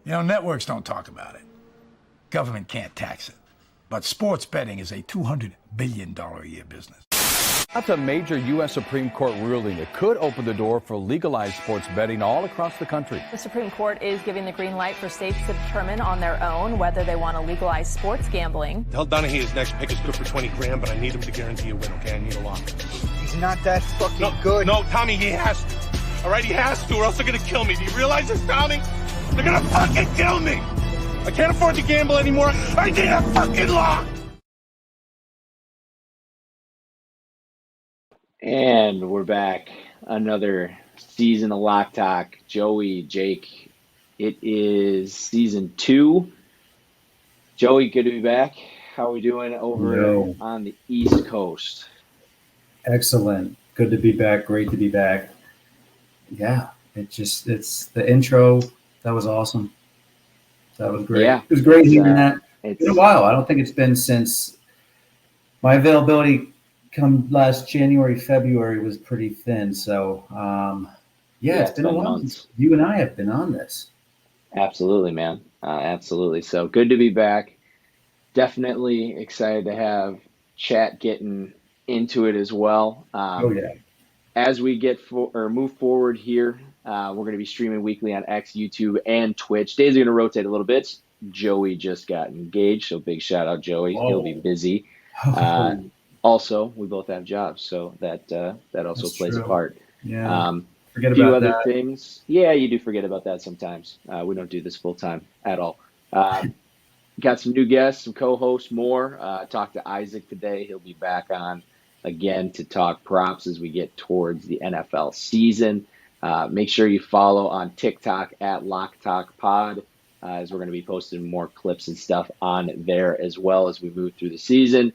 Networks don't talk about it. Government can't tax it. But sports betting is a $200 billion a year business. That's a major U.S. Supreme Court ruling that could open the door for legalized sports betting all across the country. The Supreme Court is giving the green light for states to determine on their own whether they want to legalize sports gambling. Tell Donahue his next pick is good for 20 grand, but I need him to guarantee a win, okay? I need a lock. He's not that fucking good. No, Tommy, he has to. All right, he has to, or else they're going to kill me. Do you realize this, Tommy? They're going to fucking kill me. I can't afford to gamble anymore. I need a fucking lock. And we're back. Another season of Lock Talk. Joey, Jake, it is season 2. Joey, good to be back. How are we doing over on the East Coast? Excellent. Good to be back. Great to be back. Yeah, it's the intro. That was awesome. That was great. Yeah, it was great hearing that. It's been a while. I don't think it's been since my availability come last January, February was pretty thin. So, it's been a while since you and I have been on this. Absolutely, man. Absolutely. So good to be back. Definitely excited to have chat getting into it as well. As we move forward here, we're going to be streaming weekly on X, YouTube, and Twitch. Days are going to rotate a little bit. Joey just got engaged, so big shout out, Joey. Whoa. He'll be busy. Also, we both have jobs, so that also That's plays true. a part. Yeah. Forget about other that. Things. Yeah, you do forget about that sometimes. We don't do this full time at all. Got some new guests, some co-hosts, more. Talked to Isaac today. He'll be back on again to talk props as we get towards the NFL season. Make sure you follow on TikTok at Lock Talk Pod, as we're going to be posting more clips and stuff on there as well as we move through the season.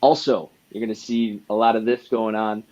Also, you're going to see a lot of this going on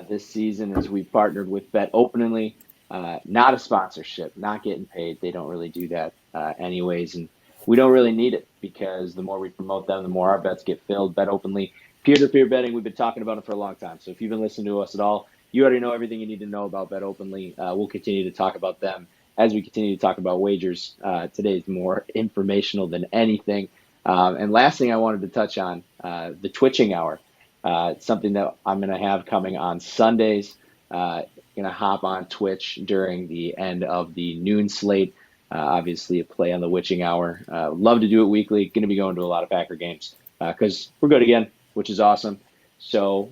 this season as we partnered with Bet Openly. Not a sponsorship, not getting paid. They don't really do that anyways, and we don't really need it because the more we promote them, the more our bets get filled. Bet Openly, peer-to-peer betting, we've been talking about it for a long time. So if you've been listening to us at all, you already know everything you need to know about Bet Openly. We'll continue to talk about them as we continue to talk about wagers. Today's more informational than anything. And last thing I wanted to touch on, the Twitching Hour. It's something that I'm going to have coming on Sundays. Going to hop on Twitch during the end of the noon slate. Obviously, a play on the Witching Hour. Love to do it weekly. Going to be going to a lot of Packer games because we're good again, which is awesome. So,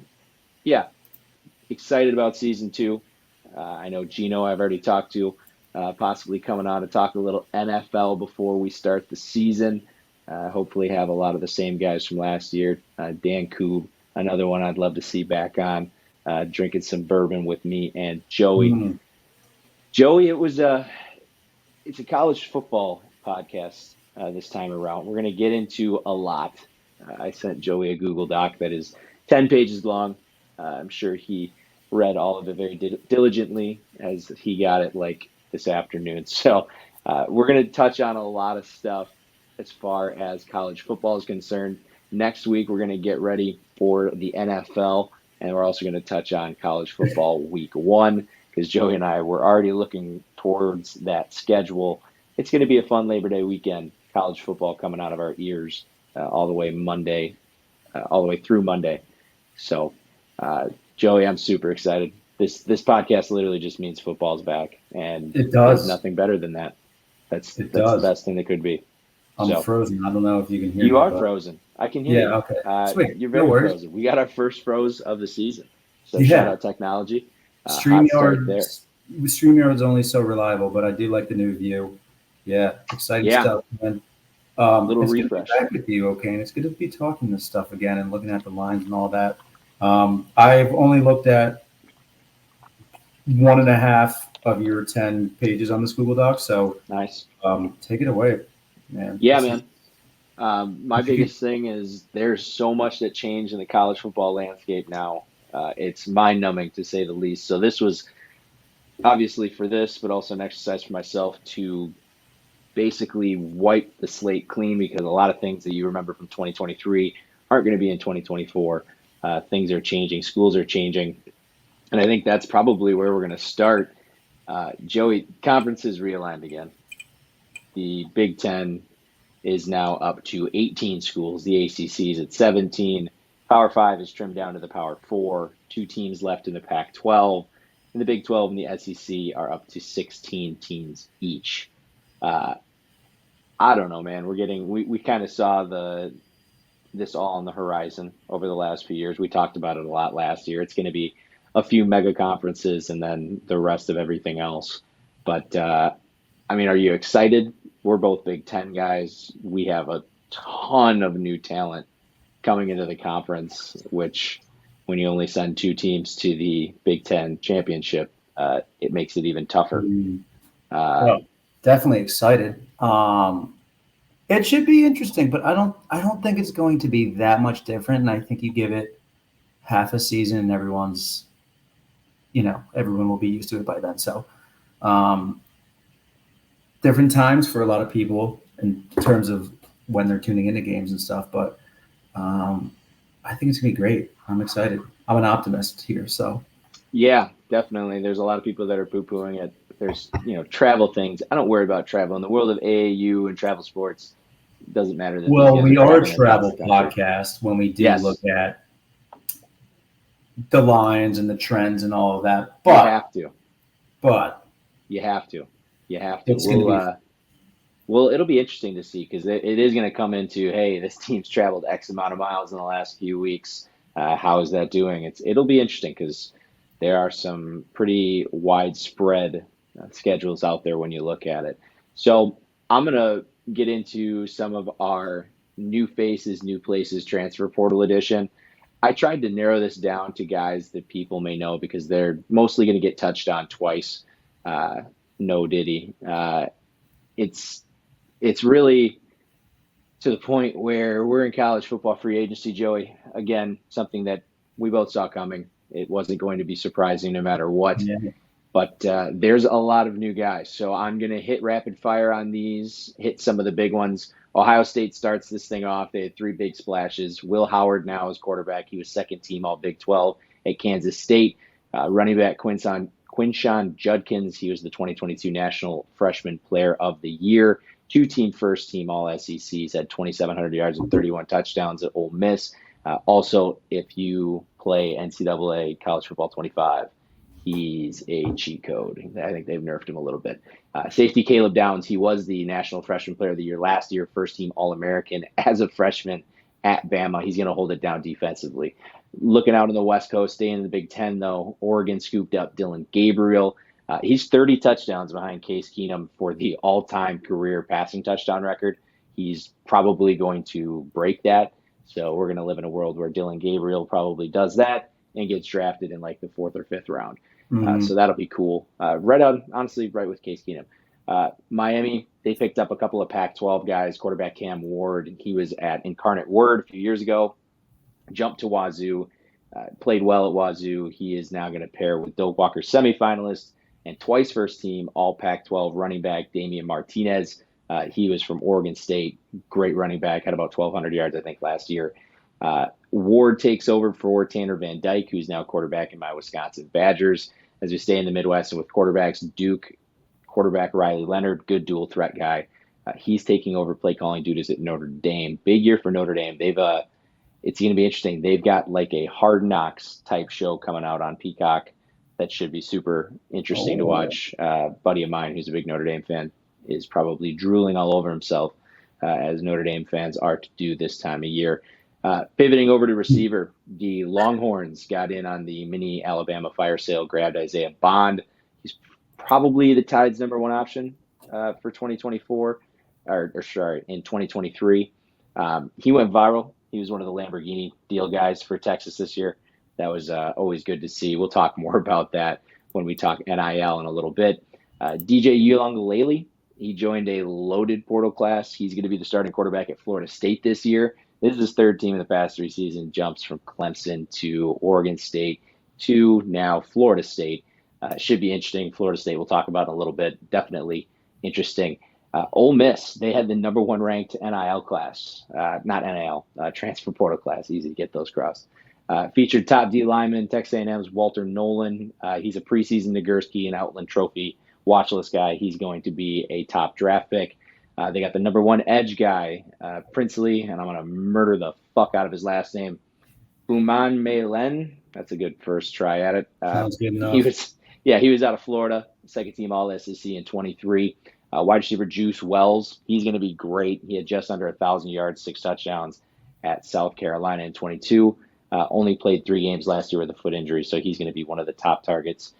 yeah, excited about season 2. I know Gino I've already talked to, possibly coming on to talk a little NFL before we start the season. Hopefully have a lot of the same guys from last year. Dan Koob, another one I'd love to see back on, drinking some bourbon with me and Joey. Joey, it's a college football podcast this time around. We're going to get into a lot. I sent Joey a Google Doc that is 10 pages long. I'm sure he read all of it very diligently as he got it like this afternoon. So we're going to touch on a lot of stuff as far as college football is concerned. Next week, we're going to get ready for the NFL, and we're also going to touch on college football week 1 because Joey and I were already looking towards that schedule. It's going to be a fun Labor Day weekend, college football coming out of our ears all the way through Monday. So, Joey, I'm super excited. This podcast literally just means football's back, and it does. There's nothing better than that. That's the best thing that could be. I'm frozen. I don't know if you can hear me. You are frozen. I can hear you. Yeah, okay. Sweet. You're very frozen. We got our first froze of the season. So shout out technology. StreamYard's only so reliable, but I do like the new view. Yeah, exciting stuff, man. Little refresh. Good to be back with you, okay? And it's good to be talking this stuff again and looking at the lines and all that. I've only looked at 1.5 of your 10 pages on this Google Doc, so nice. Take it away, man. Yeah, man. My biggest thing is there's so much that changed in the college football landscape now. It's mind-numbing to say the least. So this was obviously for this, but also an exercise for myself to basically wipe the slate clean because a lot of things that you remember from 2023 aren't going to be in 2024. Things are changing. Schools are changing. And I think that's probably where we're going to start. Joey, conferences realigned again. the Big Ten is now up to 18 schools. The ACC is at 17. Power 5 is trimmed down to the Power 4. 2 teams left in the Pac-12. And the Big 12 and the SEC are up to 16 teams each. I don't know, man. We kind of saw this all on the horizon over the last few years. We talked about it a lot last year. It's going to be a few mega conferences and then the rest of everything else. But, I mean, are you excited? We're both Big Ten guys. We have a ton of new talent coming into the conference, which when you only send 2 teams to the Big Ten championship, it makes it even tougher. Well, definitely excited. It should be interesting, but I don't think it's going to be that much different. And I think you give it half a season and everyone will be used to it by then. So different times for a lot of people in terms of when they're tuning into games and stuff. But I think it's going to be great. I'm excited. I'm an optimist here. So yeah, definitely. There's a lot of people that are poo-pooing it. There's, travel things. I don't worry about travel. In the world of AAU and travel sports, it doesn't matter. Well, we are a travel podcast when we do look at the lines and the trends and all of that. But you have to. But you have to. You have to. Well, it'll be interesting to see because it is going to come into, hey, this team's traveled X amount of miles in the last few weeks. How is that doing? It'll be interesting because there are some pretty widespread schedules out there when you look at it. So I'm going to get into some of our new faces, new places, transfer portal edition. I tried to narrow this down to guys that people may know because they're mostly going to get touched on twice. No Diddy. It's really to the point where we're in college football free agency, Joey. Again, something that we both saw coming. It wasn't going to be surprising no matter what. Yeah. But there's a lot of new guys. So I'm going to hit rapid fire on these, hit some of the big ones. Ohio State starts this thing off. They had 3 big splashes. Will Howard now is quarterback. He was second team all Big 12 at Kansas State. Running back Quinshawn Judkins. He was the 2022 National Freshman Player of the Year. 2-team first team all SECs. He's had 2,700 yards and 31 touchdowns at Ole Miss. Also, if you play NCAA College Football 25, he's a cheat code. I think they've nerfed him a little bit. Safety Caleb Downs, he was the National Freshman Player of the Year last year, first team All-American as a freshman at Bama. He's going to hold it down defensively. Looking out on the West Coast, staying in the Big Ten, though, Oregon scooped up Dylan Gabriel. He's 30 touchdowns behind Case Keenum for the all-time career passing touchdown record. He's probably going to break that. So we're going to live in a world where Dylan Gabriel probably does that and gets drafted in like the 4th or 5th round. So that'll be cool. Honestly, right with Case Keenum. Miami, they picked up a couple of Pac-12 guys. Quarterback Cam Ward, he was at Incarnate Word a few years ago. Jumped to Wazoo, played well at Wazoo. He is now going to pair with Doak Walker semifinalist and twice first team all Pac-12 running back Damian Martinez. He was from Oregon State, great running back, had about 1,200 yards, I think, last year. Ward takes over for Tanner Van Dyke, who's now quarterback in my Wisconsin Badgers. As we stay in the Midwest and with quarterbacks, Duke quarterback Riley Leonard, good dual threat guy. He's taking over play calling duties at Notre Dame. Big year for Notre Dame. It's going to be interesting. They've got like a Hard Knocks type show coming out on Peacock that should be super interesting to watch. Buddy of mine who's a big Notre Dame fan is probably drooling all over himself, as Notre Dame fans are to do this time of year. Pivoting over to receiver, the Longhorns got in on the mini Alabama fire sale, grabbed Isaiah Bond. He's probably the Tide's number 1 option for 2024, in 2023. He went viral. He was one of the Lamborghini deal guys for Texas this year. That was always good to see. We'll talk more about that when we talk NIL in a little bit. DJ Uiagalelei, he joined a loaded portal class. He's going to be the starting quarterback at Florida State this year. This is his 3rd team in the past 3 seasons, jumps from Clemson to Oregon State to now Florida State. Should be interesting. Florida State we'll talk about in a little bit. Definitely interesting. Ole Miss, they had the number 1 ranked NIL class, not NIL, transfer portal class. Easy to get those crossed. Featured top D lineman, Texas A&M's Walter Nolan. He's a preseason Nagurski and Outland Trophy watchlist guy. He's going to be a top draft pick. They got the number 1 edge guy, Princely, and I'm going to murder the fuck out of his last name, Uman Melen. That's a good first try at it. Sounds good enough. He was out of Florida, second team All SEC in 23. Wide receiver Juice Wells, he's going to be great. He had just under 1,000 yards, 6 touchdowns at South Carolina in 22. Only played 3 games last year with a foot injury, so he's going to be one of the top targets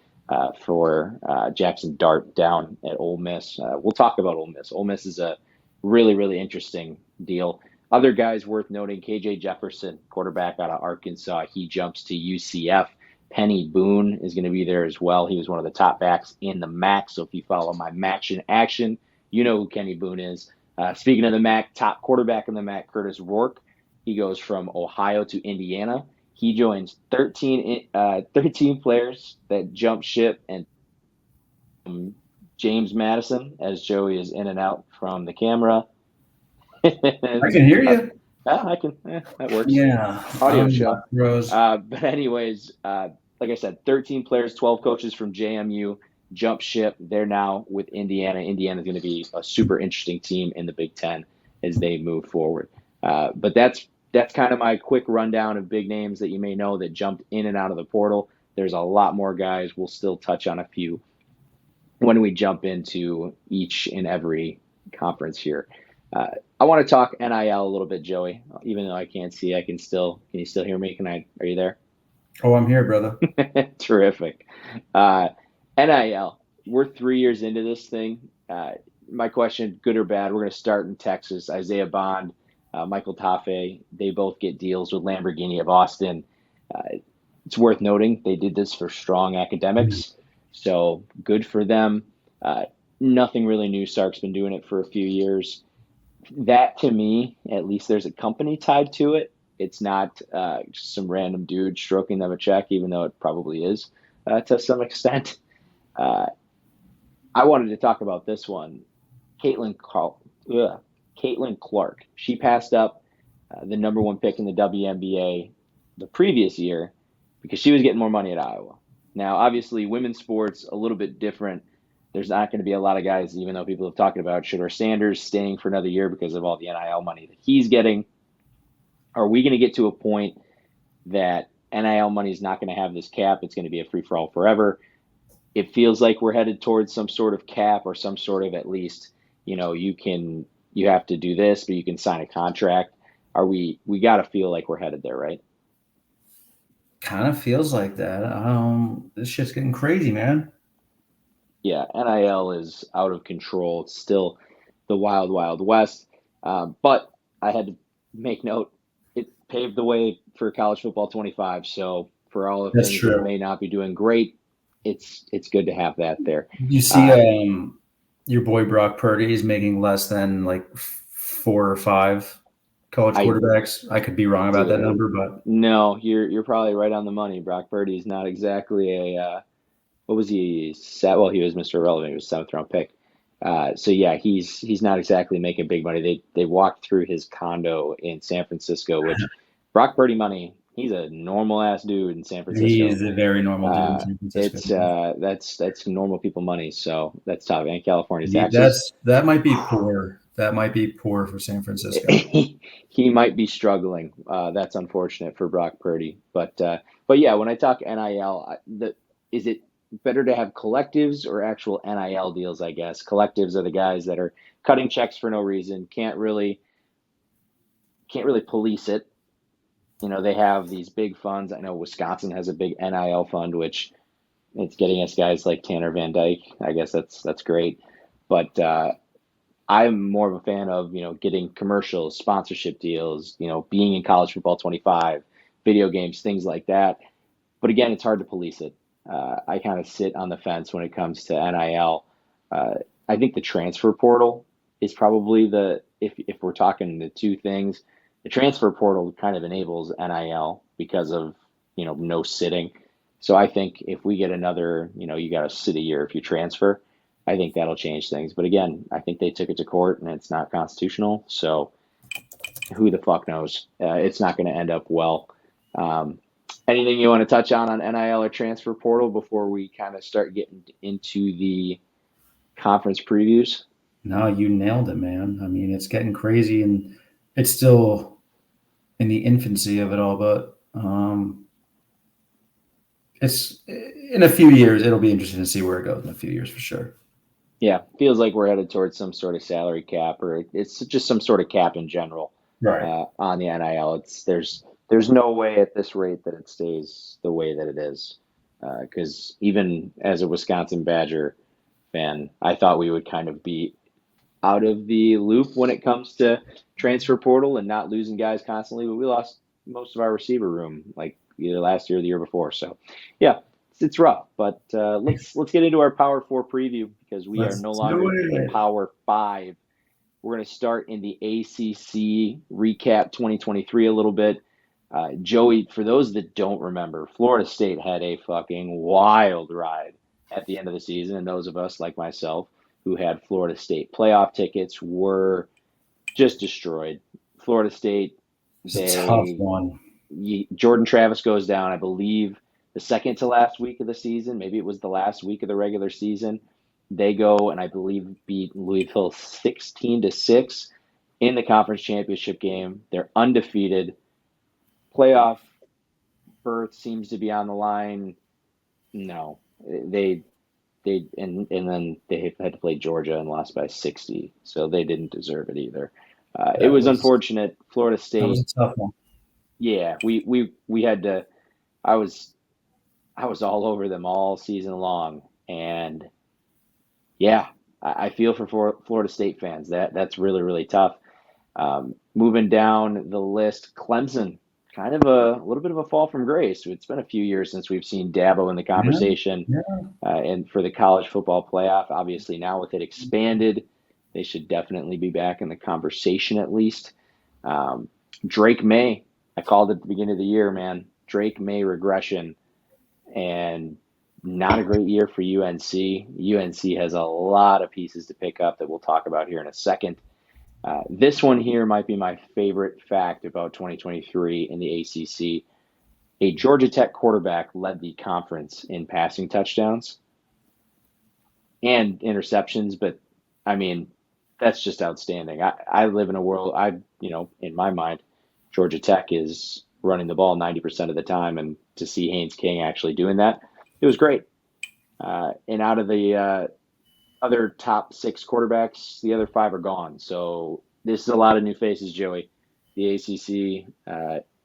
for Jackson Dart down at Ole Miss. We'll talk about Ole Miss. Ole Miss is a really, really interesting deal. Other guys worth noting, KJ Jefferson, quarterback out of Arkansas. He jumps to UCF. Penny Boone is going to be there as well. He was one of the top backs in the MAC. So if you follow my MAC in action, you know who Kenny Boone is. Speaking of the MAC, top quarterback in the MAC, Curtis Rourke. He goes from Ohio to Indiana. He joins 13 players that jump ship, and James Madison, as Joey is in and out from the camera. I can hear you. I can. That works. Yeah. Audio show. Rose. But anyways, like I said, 13 players, 12 coaches from JMU jump ship. They're now with Indiana. Indiana is going to be a super interesting team in the Big Ten as they move forward. But that's kind of my quick rundown of big names that you may know that jumped in and out of the portal. There's a lot more guys. We'll still touch on a few when we jump into each and every conference here. I want to talk NIL a little bit, Joey. Even though I can't see, can you still hear me? Are you there? Oh, I'm here, brother. Terrific. NIL. We're 3 years into this thing. My question, good or bad, we're going to start in Texas. Isaiah Bond, Michael Taffe, they both get deals with Lamborghini of Austin. It's worth noting they did this for strong academics, so good for them. Nothing really new. Sark's been doing it for a few years. That, to me, at least there's a company tied to it. It's not just some random dude stroking them a check, even though it probably is to some extent. I wanted to talk about this one. Caitlin Clark. She passed up the number 1 pick in the WNBA the previous year because she was getting more money at Iowa. Now, obviously, women's sports, a little bit different. There's not going to be a lot of guys, even though people have talked about Shedeur Sanders staying for another year because of all the NIL money that he's getting. Are we going to get to a point that NIL money is not going to have this cap? It's going to be a free-for-all forever. It feels like we're headed towards some sort of cap or some sort of, at least, you have to do this, but you can sign a contract. We got to feel like we're headed there, right? Kind of feels like that. This shit's getting crazy, man. Yeah, NIL is out of control. It's still the wild, wild west. But I had to make note, it paved the way for college football 25. So for all of That's things true. that may not be doing great, it's good to have that there. You see, your boy Brock Purdy is making less than like 4 or 5 college quarterbacks. I could be wrong about that number, but no, you're probably right on the money. Brock Purdy is not exactly a what was he? Well, he was Mr. Irrelevant. He was a 7th round pick. So yeah, he's not exactly making big money. They walked through his condo in San Francisco, which Brock Purdy money. He's a normal ass dude in San Francisco. He is a very normal dude in San Francisco. That's normal people money. So that's tough. And California's taxes. That might be poor. That might be poor for San Francisco. He might be struggling. That's unfortunate for Brock Purdy. But yeah, when I talk NIL, is it better to have collectives or actual NIL deals? I guess collectives are the guys that are cutting checks for no reason, can't really police it. They have these big funds. I know Wisconsin has a big NIL fund, which it's getting us guys like Tanner Van Dyke. I guess that's great. But I'm more of a fan of, getting commercials, sponsorship deals, being in college football 25, video games, things like that. But again, it's hard to police it. I kind of sit on the fence when it comes to NIL. I think the transfer portal is probably if we're talking the two things, the transfer portal kind of enables NIL because of, no sitting. So I think if we get another, you got to sit a year if you transfer, I think that'll change things. But again, I think they took it to court and it's not constitutional. So who the fuck knows? It's not going to end up well. Anything you want to touch on NIL or transfer portal before we kind of start getting into the conference previews? No, you nailed it, man. I mean, it's getting crazy, and it's still in the infancy of it all, but it's in a few years, it'll be interesting to see where it goes in a few years for sure. Yeah, feels like we're headed towards some sort of salary cap, or it's just some sort of cap in general, Right. on the NIL. There's no way at this rate that it stays the way that it is, because even as a Wisconsin Badger fan, I thought we would kind of be out of the loop when it comes to transfer portal and not losing guys constantly, but we lost most of our receiver room like either last year or the year before. So, yeah, it's rough. But let's get into our Power 4 preview, because we are no longer in Power 5. We're going to start in the ACC, recap 2023 a little bit. Joey, for those that don't remember, Florida State had a fucking wild ride at the end of the season, and those of us like myself who had Florida State playoff tickets were just destroyed. Florida State, It's a tough one. Jordan Travis goes down, I believe, the second to last week of the season. Maybe it was the last week of the regular season. They go and I believe beat Louisville 16-6 in the conference championship game. They're undefeated. Playoff berth seems to be on the line. No, and then they had to play Georgia and lost by 60, so they didn't deserve it either. It was unfortunate. Florida State. That was a tough one. Yeah, we had to. I was all over them all season long, and yeah, I feel for Florida State fans. That's really, really tough. Moving down the list, Clemson, kind of a little bit of a fall from grace. It's been a few years since we've seen Dabo in the conversation, and for the college football playoff. Obviously, now with it expanded, they should definitely be back in the conversation at least. Drake May, I called it at the beginning of the year, man. Drake May regression, and not a great year for UNC. UNC has a lot of pieces to pick up that we'll talk about here in a second. This one here might be my favorite fact about 2023 in the ACC. A Georgia Tech quarterback led the conference in passing touchdowns and interceptions, but I mean, that's just outstanding. I live in a world, in my mind, Georgia Tech is running the ball 90% of the time, and to see Haynes King actually doing that, it was great. And out of the other top 6 quarterbacks, the other 5 are gone. So this is a lot of new faces, Joey. The ACC,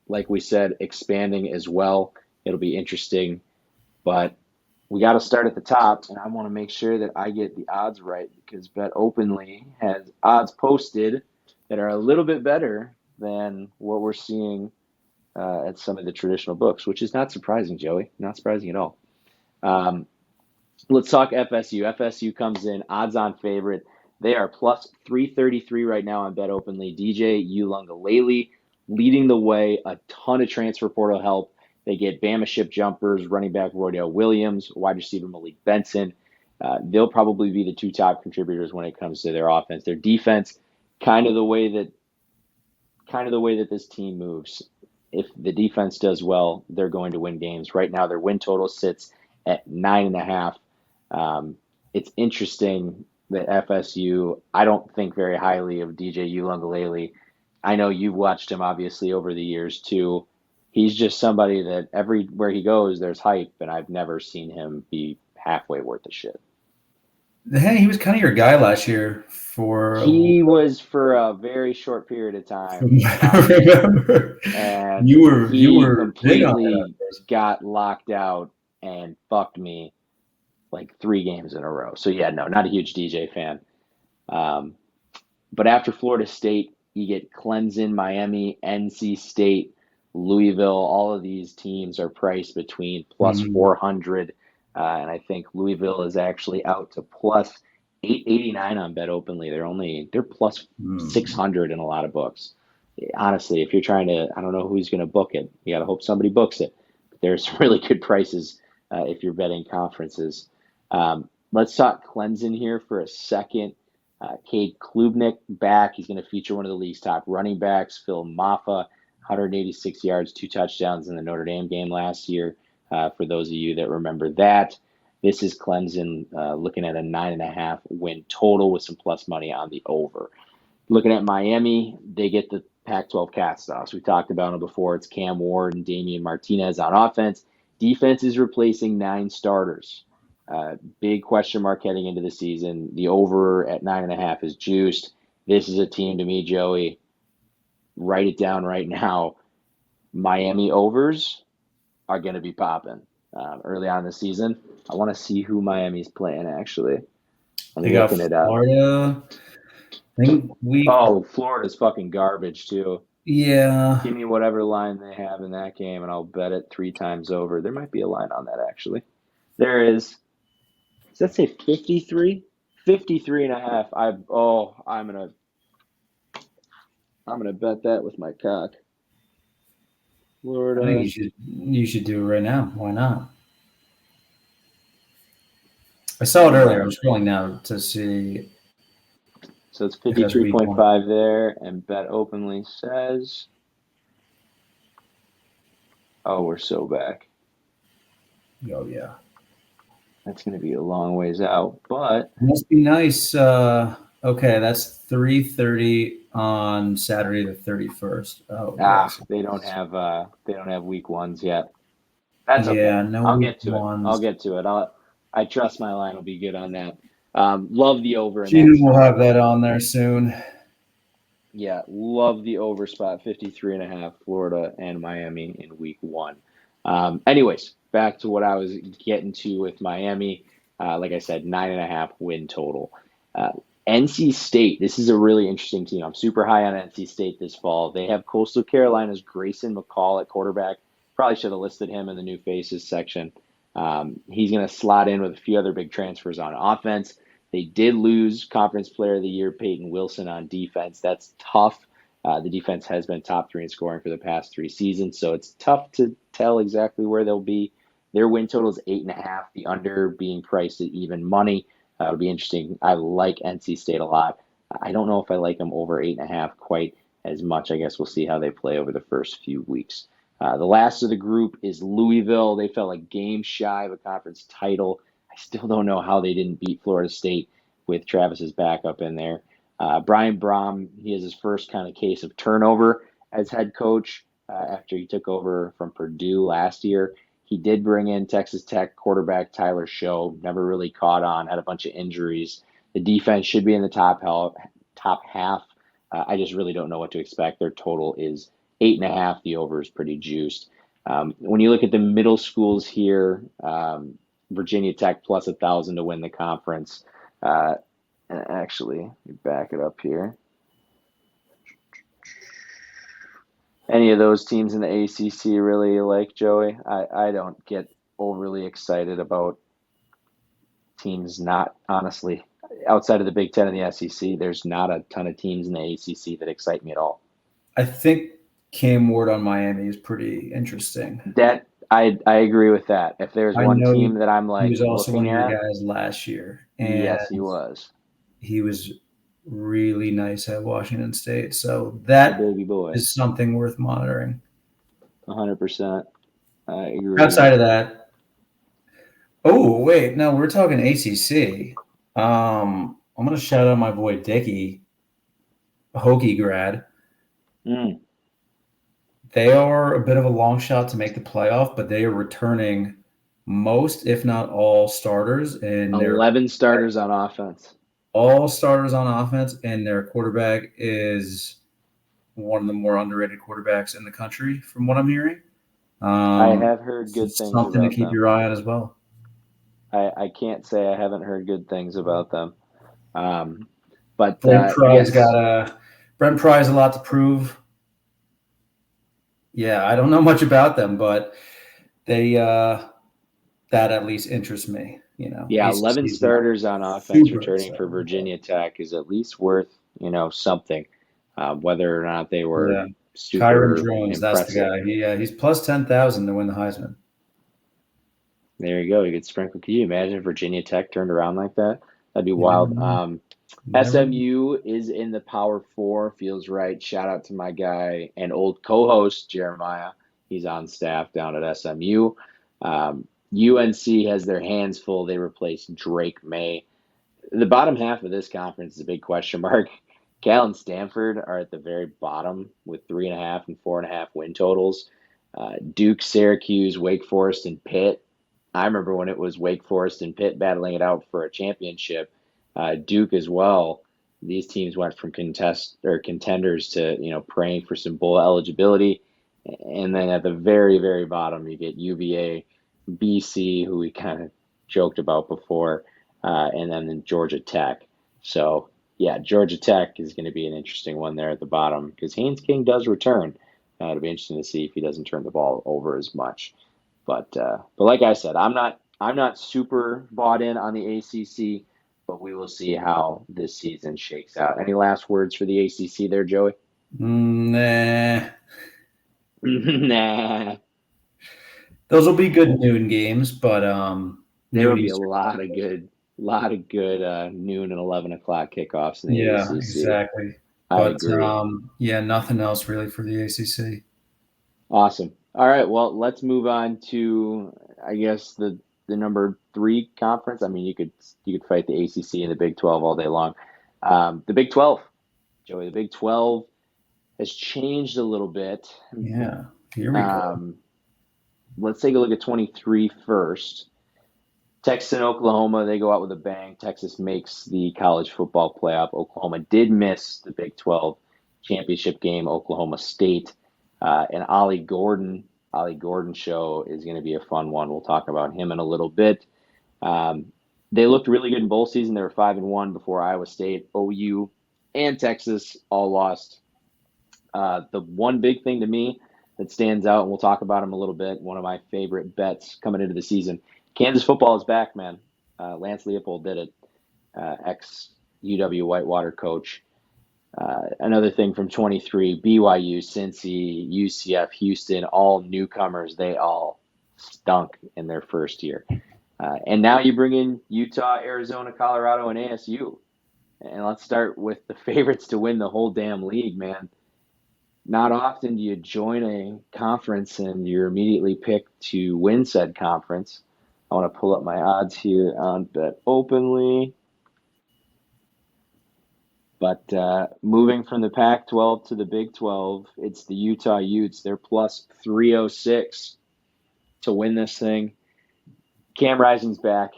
like we said, expanding as well. It'll be interesting, but we got to start at the top, and I want to make sure that I get the odds right, because Bet Openly has odds posted that are a little bit better than what we're seeing at some of the traditional books, which is not surprising, Joey. Not surprising at all. Let's talk FSU. FSU comes in odds-on favorite. They are plus 333 right now on Bet Openly. DJ Uiagalelei leading the way. A ton of transfer portal help. They get Bama ship jumpers, running back Roydell Williams, wide receiver Malik Benson. They'll probably be the 2 top contributors when it comes to their offense. Their defense, kind of the way that this team moves. If the defense does well, they're going to win games. Right now, their win total sits at 9.5. It's interesting that FSU, I don't think very highly of DJ Uiagalelei. I know you've watched him obviously over the years too. He's just somebody that everywhere he goes, there's hype, and I've never seen him be halfway worth the shit. Hey, he was kind of your guy last year He was for a very short period of time. Remember? And you were completely got locked out and fucked me like 3 games in a row. So yeah, no, not a huge DJ fan. But after Florida State, you get Clemson, Miami, NC State, Louisville. All of these teams are priced between plus 400. And I think Louisville is actually out to plus 889 on Bet Openly. They're plus 600 in a lot of books. Honestly, if you're trying to, I don't know who's going to book it. You got to hope somebody books it. There's really good prices if you're betting conferences. Let's talk Clemson here for a second. Cade Klubnik back. He's going to feature one of the league's top running backs, Phil Maffa, 186 yards, 2 touchdowns in the Notre Dame game last year. For those of you that remember that. This is Clemson looking at a 9.5 win total with some plus money on the over. Looking at Miami, they get the Pac-12 cast-offs. We talked about them before. It's Cam Ward and Damian Martinez on offense. Defense is replacing 9 starters. Big question mark heading into the season. The over at 9.5 is juiced. This is a team to me, Joey. Write it down right now. Miami overs are going to be popping early on in the season. I want to see who Miami's playing, actually. I'm looking it up. Florida. Florida's fucking garbage, too. Yeah. Give me whatever line they have in that game, and I'll bet it 3 times over. There might be a line on that, actually. There is. Does that say 53? 53.5. I'm gonna bet that with my cock. Florida. I think you should do it right now. Why not? I saw it earlier. I'm scrolling now to see. So it's 53.5 there, and Bet Openly says, "Oh, we're so back." Oh yeah. That's going to be a long ways out, but it must be nice. Okay, that's 3:30 on Saturday the 31st. Oh, they don't have week ones yet. That's okay. Yeah, no. I'll get to it. I trust my line will be good on that. Love the over. We'll have that on there soon. Yeah, love the over spot 53.5 Florida and Miami in week 1. Anyways, back to what I was getting to with Miami. Like I said, 9.5 win total. NC State, this is a really interesting team. I'm super high on NC State this fall. They have Coastal Carolina's Grayson McCall at quarterback. Probably should have listed him in the new faces section. He's going to slot in with a few other big transfers on offense. They did lose Conference Player of the Year Peyton Wilson on defense. That's tough. The defense has been top 3 in scoring for the past 3 seasons, so it's tough to tell exactly where they'll be. Their win total is 8.5, the under being priced at even money. It'll be interesting. I like NC State a lot. I don't know if I like them over 8.5 quite as much. I guess we'll see how they play over the first few weeks. The last of the group is Louisville. They felt like game shy of a conference title. I still don't know how they didn't beat Florida State with Travis's backup in there. Brian Brom, he has his first kind of case of turnover as head coach after he took over from Purdue last year. He did bring in Texas Tech quarterback Tyler Show, never really caught on, had a bunch of injuries. The defense should be in the top half. I just really don't know what to expect. Their total is 8.5. The over is pretty juiced. When you look at the middle schools here, Virginia Tech plus 1,000 to win the conference. Actually, let me back it up here. Any of those teams in the ACC really like, Joey? I don't get overly excited about teams not, honestly, outside of the Big Ten and the SEC, there's not a ton of teams in the ACC that excite me at all. I think Cam Ward on Miami is pretty interesting. That I agree with that. If there's one team that I'm like, he was also one of your guys last year. And yes, he was. He was really nice at Washington State. So that baby boy is something worth monitoring. 100%. I agree. Outside of that, oh wait, no, we're talking ACC. I'm gonna shout out my boy Dickey, Hokie grad. They are a bit of a long shot to make the playoff, but they are returning most, if not all, starters in 11 starters on offense. All starters on offense, and their quarterback is one of the more underrated quarterbacks in the country, from what I'm hearing. I have heard good things. Something about to keep them. your eye on as well. I can't say I haven't heard good things about them. But Brent Pry's Brent Pry has a lot to prove. Yeah, I don't know much about them, but they that at least interests me. You know, yeah, 11 starters on offense returning for Virginia Tech is at least worth, something. Whether or not they were super Kyron Drones, impressive. That's the guy. He's plus 10,000 to win the Heisman. There you go. You could sprinkle. Can you imagine if Virginia Tech turned around like that? That'd be wild. SMU is in the Power 4. Feels right. Shout out to my guy and old co-host Jeremiah. He's on staff down at SMU. UNC has their hands full. They replaced Drake May. The bottom half of this conference is a big question mark. Cal and Stanford are at the very bottom with 3.5 and 4.5 win totals. Duke, Syracuse, Wake Forest, and Pitt. I remember when it was Wake Forest and Pitt battling it out for a championship. Duke as well. These teams went from contenders to praying for some bowl eligibility, and then at the very, very bottom you get UVA, BC, who we kind of joked about before, and then Georgia Tech. So yeah, Georgia Tech is going to be an interesting one there at the bottom because Haynes King does return. It'll be interesting to see if he doesn't turn the ball over as much. But like I said, I'm not super bought in on the ACC, but we will see how this season shakes out. Any last words for the ACC there, Joey? Nah. Nah. Those will be good noon games, but there will be a lot of good noon and 11 o'clock kickoffs in the ACC. Yeah, exactly. I agree. Nothing else really for the ACC. Awesome. All right, well, let's move on to, I guess, the number 3 conference. I mean, you could fight the ACC and the Big 12 all day long. The Big 12, Joey, the Big 12 has changed a little bit. Yeah, here we go. Let's take a look at 23 first. Texas and Oklahoma, they go out with a bang. Texas makes the college football playoff. Oklahoma did miss the Big 12 championship game, Oklahoma State. And Ollie Gordon show is going to be a fun one. We'll talk about him in a little bit. They looked really good in bowl season. They were 5-1 before Iowa State, OU, and Texas all lost. The one big thing to me that stands out, and we'll talk about him a little bit, one of my favorite bets coming into the season, Kansas football is back, man. Lance Leopold did it, ex-UW Whitewater coach. Another thing from 23, BYU, Cincy, UCF, Houston, all newcomers. They all stunk in their first year. And now you bring in Utah, Arizona, Colorado, and ASU. And let's start with the favorites to win the whole damn league, man. Not often do you join a conference and you're immediately picked to win said conference. I want to pull up my odds here on Bet Openly. But moving from the Pac-12 to the Big 12, it's the Utah Utes. They're plus 306 to win this thing. Cam Rising's back,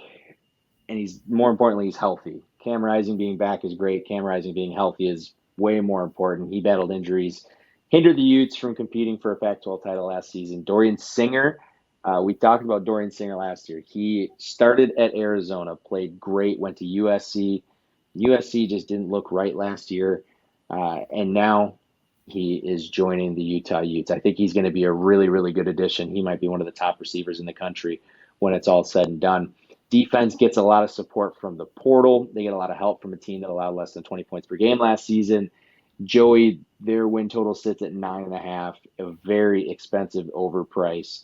and more importantly, he's healthy. Cam Rising being back is great. Cam Rising being healthy is way more important. He battled injuries, hindered the Utes from competing for a Pac-12 title last season. Dorian Singer, we talked about Dorian Singer last year. He started at Arizona, played great, went to USC. USC just didn't look right last year, and now he is joining the Utah Utes. I think he's going to be a really, really good addition. He might be one of the top receivers in the country when it's all said and done. Defense gets a lot of support from the portal. They get a lot of help from a team that allowed less than 20 points per game last season. Joey, their win total sits at 9.5, a very expensive overprice.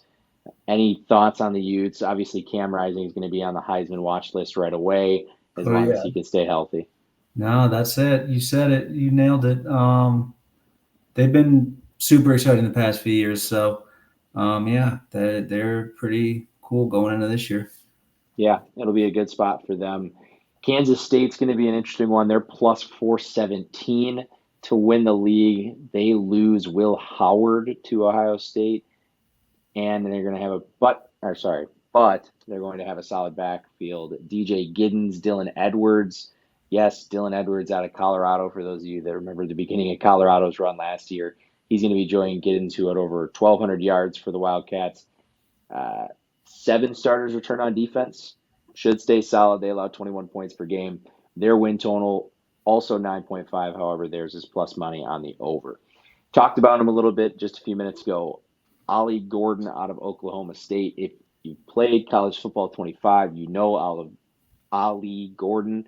Any thoughts on the Utes? Obviously, Cam Rising is going to be on the Heisman watch list right away. As long as he can stay healthy. No, that's it. You said it. You nailed it. They've been super exciting the past few years. So, they're pretty cool going into this year. Yeah, it'll be a good spot for them. Kansas State's going to be an interesting one. They're plus 417 to win the league. They lose Will Howard to Ohio State, and they're going to have but they're going to have a solid backfield. DJ Giddens, Dylan Edwards. Yes, Dylan Edwards out of Colorado, for those of you that remember the beginning of Colorado's run last year. He's going to be joining Giddens, who had over 1,200 yards for the Wildcats. 7 starters return on defense. Should stay solid. They allow 21 points per game. Their win total, also 9.5. However, theirs is plus money on the over. Talked about him a little bit just a few minutes ago. Ollie Gordon out of Oklahoma State. If you played college football 25, you know Ollie Gordon,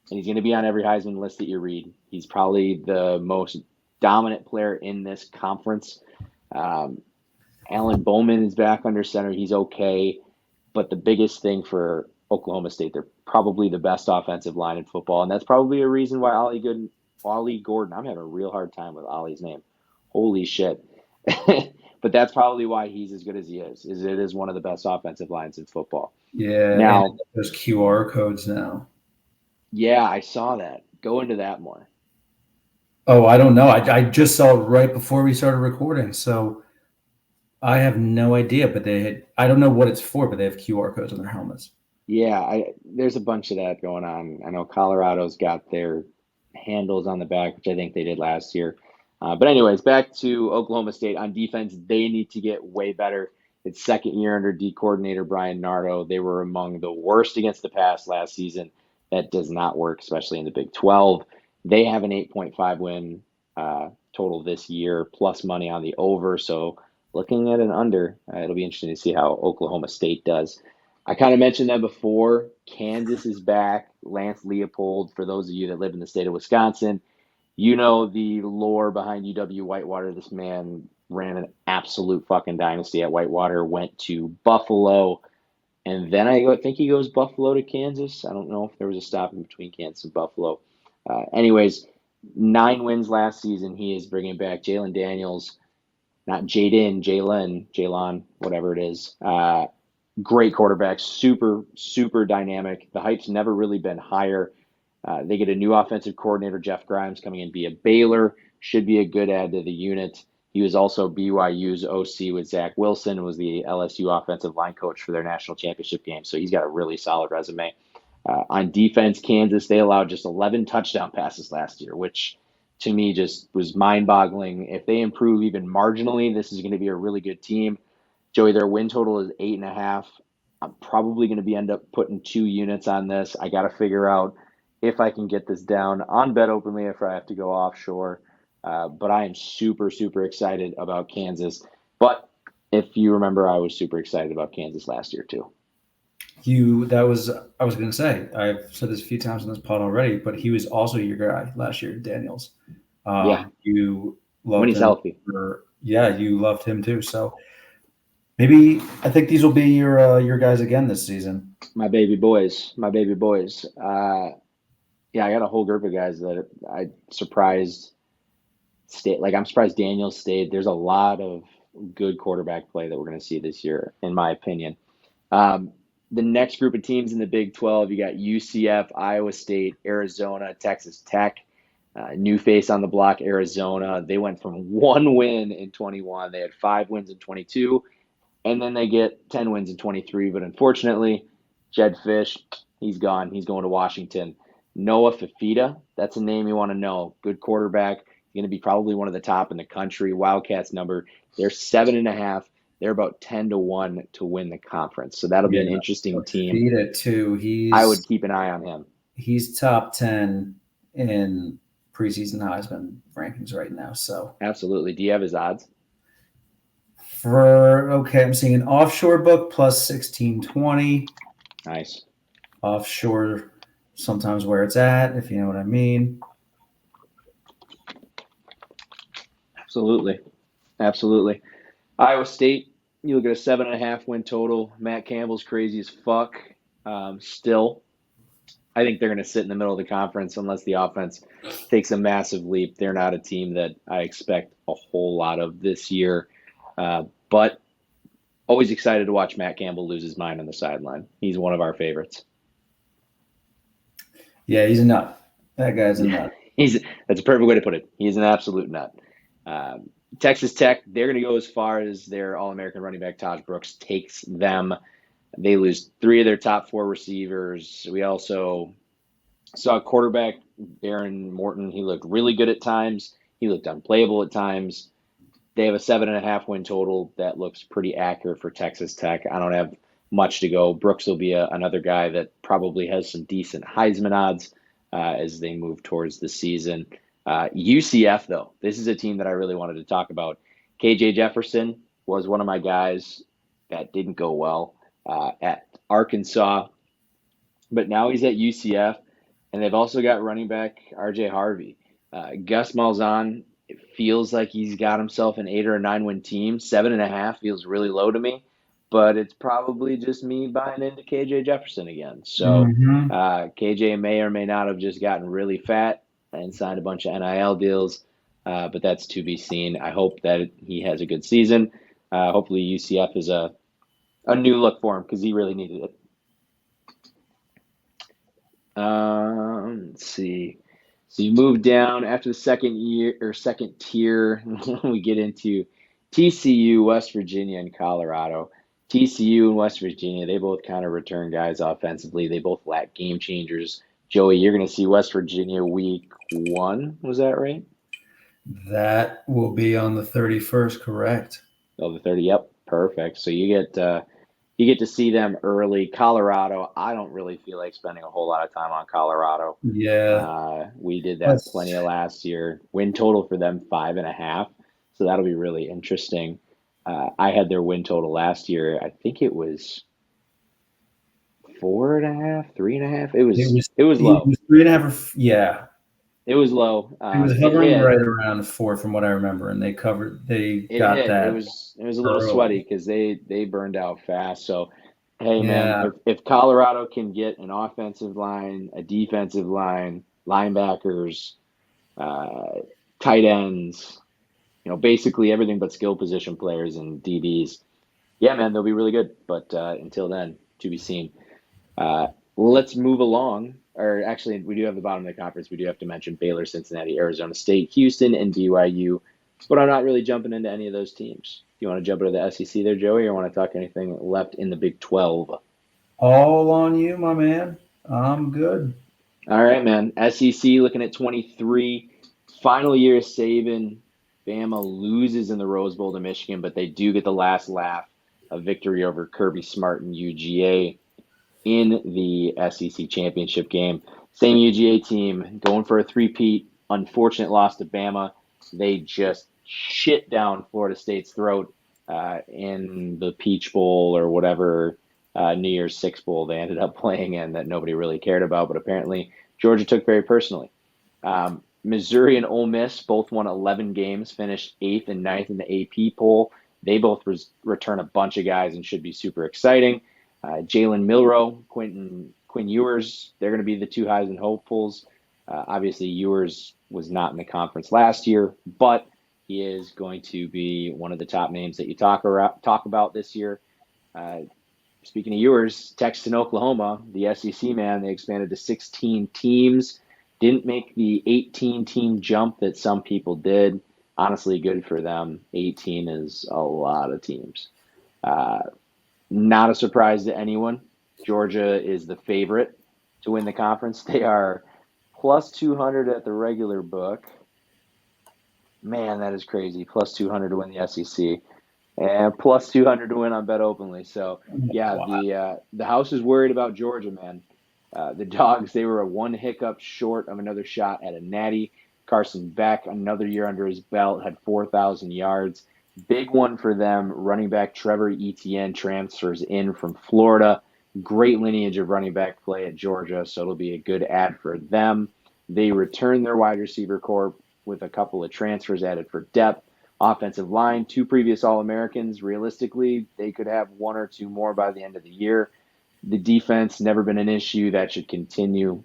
and he's going to be on every Heisman list that you read. He's probably the most dominant player in this conference. Alan Bowman is back under center. He's okay, but the biggest thing for Oklahoma State, they're probably the best offensive line in football, and that's probably a reason why Ollie Gordon, I'm having a real hard time with Ollie's name. Holy shit. but that's probably why he's as good as he is it is one of the best offensive lines in football. Yeah. Now there's QR codes now. Yeah, I saw that. Go into that more. Oh, I don't know. I just saw it right before we started recording, so I have no idea. But I don't know what it's for, but they have QR codes on their helmets. Yeah, there's a bunch of that going on. I know Colorado's got their handles on the back, which I think they did last year. But anyways, back to Oklahoma State. On defense, they need to get way better. It's second year under D coordinator Brian Nardo. They were among the worst against the pass last season. That does not work, especially in the Big 12. They have an 8.5 win total this year, plus money on the over. So looking at an under, it'll be interesting to see how Oklahoma State does. I kind of mentioned that before. Kansas is back. Lance Leopold, for those of you that live in the state of Wisconsin, you know the lore behind UW Whitewater. This man ran an absolute fucking dynasty at Whitewater, went to Buffalo, and then I think he goes Buffalo to Kansas. I don't know if there was a stop in between Kansas and Buffalo. Anyways, 9 wins last season. He is bringing back Jalen Daniels, not Jalen, whatever it is. Great quarterback, super, super dynamic. The hype's never really been higher. They get a new offensive coordinator, Jeff Grimes, coming in via Baylor. Should be a good add to the unit. He was also BYU's OC with Zach Wilson, was the LSU offensive line coach for their national championship game. So he's got a really solid resume. On defense, Kansas, they allowed just 11 touchdown passes last year, which to me just was mind-boggling. If they improve even marginally, this is going to be a really good team. Joey, their win total is 8.5. I'm probably going to end up putting 2 units on this. I got to figure out if I can get this down on Bet Openly if I have to go offshore. But I am super, super excited about Kansas. But if you remember, I was super excited about Kansas last year too. I was going to say, I've said this a few times on this pod already, but he was also your guy last year, Daniels. You loved when he's him healthy. You loved him too. So maybe I think these will be your guys again this season. My baby boys. I got a whole group of guys that I surprised stayed. Like I'm surprised Daniels stayed. There's a lot of good quarterback play that we're going to see this year, in my opinion. The next group of teams in the Big 12, you got UCF, Iowa State, Arizona, Texas Tech. New face on the block, Arizona. They went from 1 win in 21. They had 5 wins in 22. And then they get 10 wins in 23. But unfortunately, Jedd Fisch, he's gone. He's going to Washington. Noah Fifita, that's a name you want to know. Good quarterback. He's going to be probably one of the top in the country. Wildcats number, they're 7.5. They're about 10-1 to win the conference. So that'll be an interesting team. Fifita too. I would keep an eye on him. He's top 10 in preseason Heisman rankings right now. So absolutely. Do you have his odds? I'm seeing an offshore book plus 1620. Nice. Offshore, sometimes where it's at, if you know what I mean. Absolutely. Iowa State, you look at a 7.5 win total. Matt Campbell's crazy as fuck. Still, I think they're going to sit in the middle of the conference unless the offense takes a massive leap. They're not a team that I expect a whole lot of this year. But always excited to watch Matt Campbell lose his mind on the sideline. He's one of our favorites. Yeah, he's a nut. That guy's a nut. That's a perfect way to put it. He's an absolute nut. Texas Tech, they're going to go as far as their All-American running back Taj Brooks takes them. They lose 3 of their top 4 receivers. We also saw quarterback Aaron Morton. He looked really good at times. He looked unplayable at times. They have a 7.5 win total that looks pretty accurate for Texas Tech. I don't have much to go. Brooks will be another guy that probably has some decent Heisman odds as they move towards the season. UCF, though, this is a team that I really wanted to talk about. KJ Jefferson was one of my guys that didn't go well at Arkansas, but now he's at UCF, and they've also got running back RJ Harvey. Gus Malzahn, it feels like he's got himself an 8 or a 9 win team. 7.5 feels really low to me, but it's probably just me buying into KJ Jefferson again. So KJ may or may not have just gotten really fat and signed a bunch of NIL deals, but that's to be seen. I hope that he has a good season. Hopefully UCF is a new look for him because he really needed it. Let's see. So you move down after the second tier. We get into TCU, West Virginia, and Colorado. TCU and West Virginia, they both kind of return guys offensively. They both lack game changers. Joey, you're going to see West Virginia week 1. Was that right? That will be on the 31st, correct? Oh, the 30. Yep, perfect. So you get to see them early. Colorado, I don't really feel like spending a whole lot of time on Colorado. Yeah. We did that plenty of last year. Win total for them 5.5. So that'll be really interesting. I had their win total last year. I think it was 4.5, 3.5. It was low. It was 3.5. Yeah. It was low. It was hovering right around 4 from what I remember, and they got that. It was a little sweaty because they burned out fast. So, hey, man, if Colorado can get an offensive line, a defensive line, linebackers, tight ends, basically everything but skill position players and DBs, yeah, man, they'll be really good. But until then, to be seen. Let's move along. Or actually, we do have the bottom of the conference. We do have to mention Baylor, Cincinnati, Arizona State, Houston, and BYU. But I'm not really jumping into any of those teams. Do you want to jump into the SEC there, Joey, or want to talk anything left in the Big 12? All on you, my man. I'm good. All right, man. SEC looking at 23. Final year of Saban. Bama loses in the Rose Bowl to Michigan, but they do get the last laugh, a victory over Kirby Smart and UGA in the SEC championship game. Same UGA team going for a three-peat. Unfortunate loss to Bama. They just shit down Florida State's throat in the Peach Bowl or whatever New Year's Six Bowl they ended up playing in that nobody really cared about, but apparently Georgia took very personally. Missouri and Ole Miss both won 11 games, finished 8th and 9th in the AP poll. They both return a bunch of guys and should be super exciting. Jalen Milroe, Quinn Ewers, they're going to be the two Heisman hopefuls. Obviously, Ewers was not in the conference last year, but he is going to be one of the top names that you talk about this year. Speaking of Ewers, Texas and Oklahoma, the SEC, man, they expanded to 16 teams. Didn't make the 18-team jump that some people did. Honestly, good for them. 18 is a lot of teams. Not a surprise to anyone. Georgia is the favorite to win the conference. They are plus 200 at the regular book. Man, that is crazy. Plus 200 to win the SEC. And plus 200 to win on Bet Openly. So, yeah, wow. The house is worried about Georgia, man. The Dogs, they were a one hiccup short of another shot at a natty. Carson Beck, another year under his belt, had 4,000 yards. Big one for them. Running back Trevor Etienne transfers in from Florida. Great lineage of running back play at Georgia, so it'll be a good ad for them. They return their wide receiver corps with a couple of transfers added for depth. Offensive line, 2 previous All-Americans. Realistically, they could have 1 or 2 more by the end of the year. The defense, never been an issue. That should continue.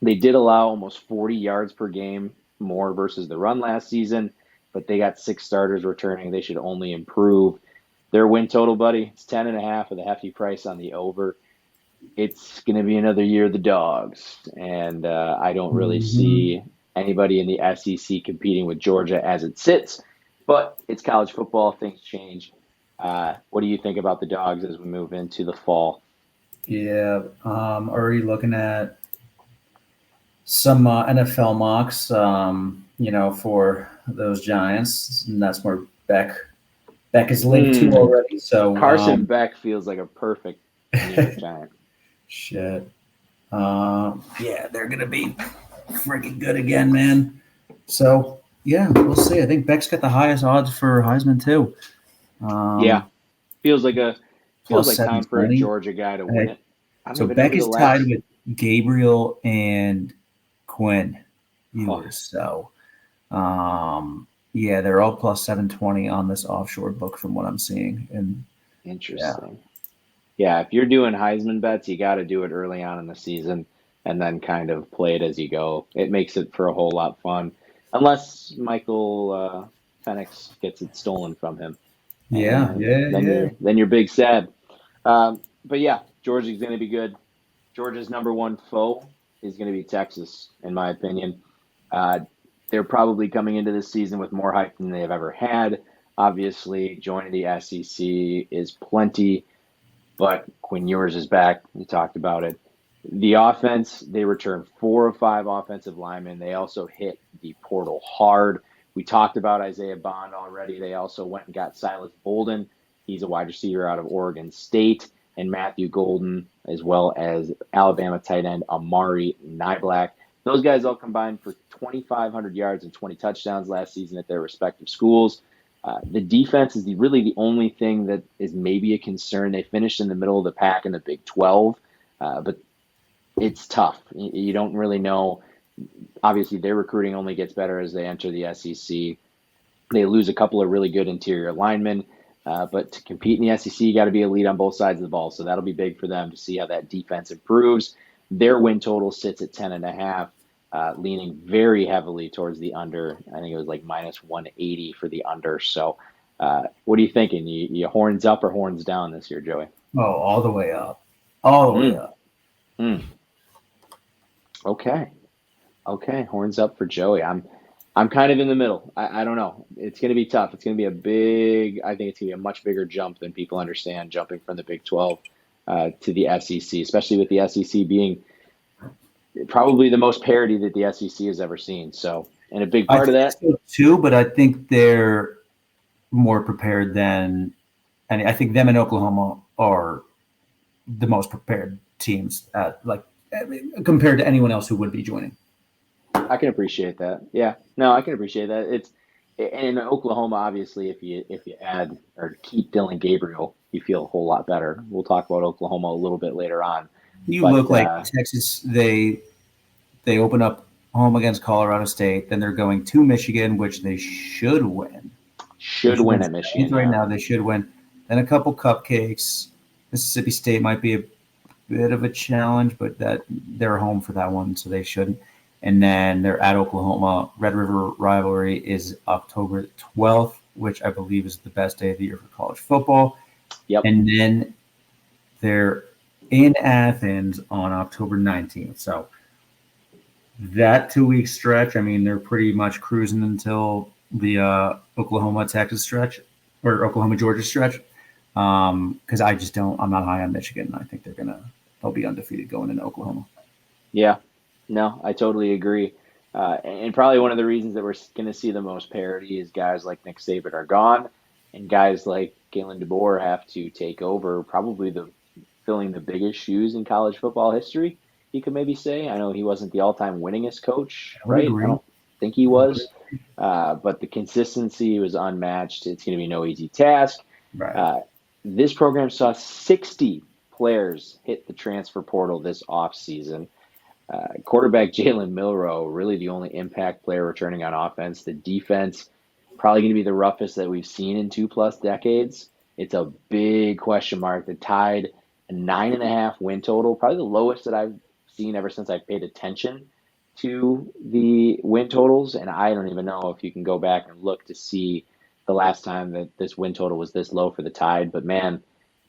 They did allow almost 40 yards per game more versus the run last season, but they got 6 starters returning. They should only improve. Their win total, buddy, it's 10.5 with a hefty price on the over. It's going to be another year of the Dogs, and I don't really see anybody in the SEC competing with Georgia as it sits, but it's college football. Things change. What do you think about the Dogs as we move into the fall? Yeah, already looking at some NFL mocks, for those Giants, and that's where Beck is linked to already. So Carson Beck feels like a perfect New York Giant. Shit. Yeah, they're gonna be freaking good again, man. So yeah, we'll see. I think Beck's got the highest odds for Heisman too. Feels like time for a Georgia guy to win it. So Beck is tied with Gabriel and Quinn Ewers. So, they're all plus 720 on this offshore book from what I'm seeing. And interesting. Yeah, if you're doing Heisman bets, you got to do it early on in the season and then kind of play it as you go. It makes it for a whole lot fun, unless Michael Penix gets it stolen from him. Yeah, yeah. Then you're big sad. But yeah, Georgia's going to be good. Georgia's number one foe is going to be Texas, in my opinion. They're probably coming into this season with more hype than they've ever had. Obviously, joining the SEC is plenty, but Quinn Ewers is back. We talked about it. The offense, they returned 4 of 5 offensive linemen. They also hit the portal hard. We talked about Isaiah Bond already. They also went and got Silas Bolden. He's a wide receiver out of Oregon State, and Matthew Golden, as well as Alabama tight end Amari Niblack. Those guys all combined for 2,500 yards and 20 touchdowns last season at their respective schools. The defense is really the only thing that is maybe a concern. They finished in the middle of the pack in the Big 12, but it's tough. You don't really know. Obviously, their recruiting only gets better as they enter the SEC. They lose a couple of really good interior linemen, but to compete in the SEC, you got to be elite on both sides of the ball. So that'll be big for them to see how that defense improves. Their win total sits at 10.5, leaning very heavily towards the under. I think it was like minus 180 for the under. So what are you thinking? You horns up or horns down this year, Joey? Oh, all the way up. All the way up. Okay, horns up for Joey. I'm kind of in the middle. I don't know. It's going to be tough. It's going to be I think it's going to be a much bigger jump than people understand, jumping from the Big 12 to the SEC, especially with the SEC being probably the most parity that the SEC has ever seen. So, and a big part of that so too, but I think they're more prepared than, and I think them and Oklahoma are the most prepared teams compared to anyone else who would be joining. I can appreciate that. Yeah, no, I can appreciate that. And in Oklahoma, obviously, if you add or keep Dylan Gabriel, you feel a whole lot better. We'll talk about Oklahoma a little bit later on. Look like Texas. They open up home against Colorado State, then they're going to Michigan, which they should win. Should win at Michigan right now. They should win. Then a couple cupcakes. Mississippi State might be a bit of a challenge, but that they're home for that one, so they shouldn't. And then they're at Oklahoma. Red River rivalry is October 12th, which I believe is the best day of the year for college football. Yep. And then they're in Athens on October 19th. So that 2-week stretch, I mean, they're pretty much cruising until the Oklahoma-Texas stretch or Oklahoma-Georgia stretch. Because I'm not high on Michigan. I think they'll be undefeated going into Oklahoma. Yeah. No, I totally agree. And probably one of the reasons that we're going to see the most parity is guys like Nick Saban are gone, and guys like Kalen DeBoer have to take over probably filling the biggest shoes in college football history, you could maybe say. I know he wasn't the all-time winningest coach, right? I don't think he was. But the consistency was unmatched. It's going to be no easy task. Right. This program saw 60 players hit the transfer portal this offseason. Quarterback Jalen Milroe, really the only impact player returning on offense. The defense, probably going to be the roughest that we've seen in 2+ decades. It's a big question mark. The Tide, a 9.5 win total, probably the lowest that I've seen ever since I've paid attention to the win totals. And I don't even know if you can go back and look to see the last time that this win total was this low for the Tide. But, man,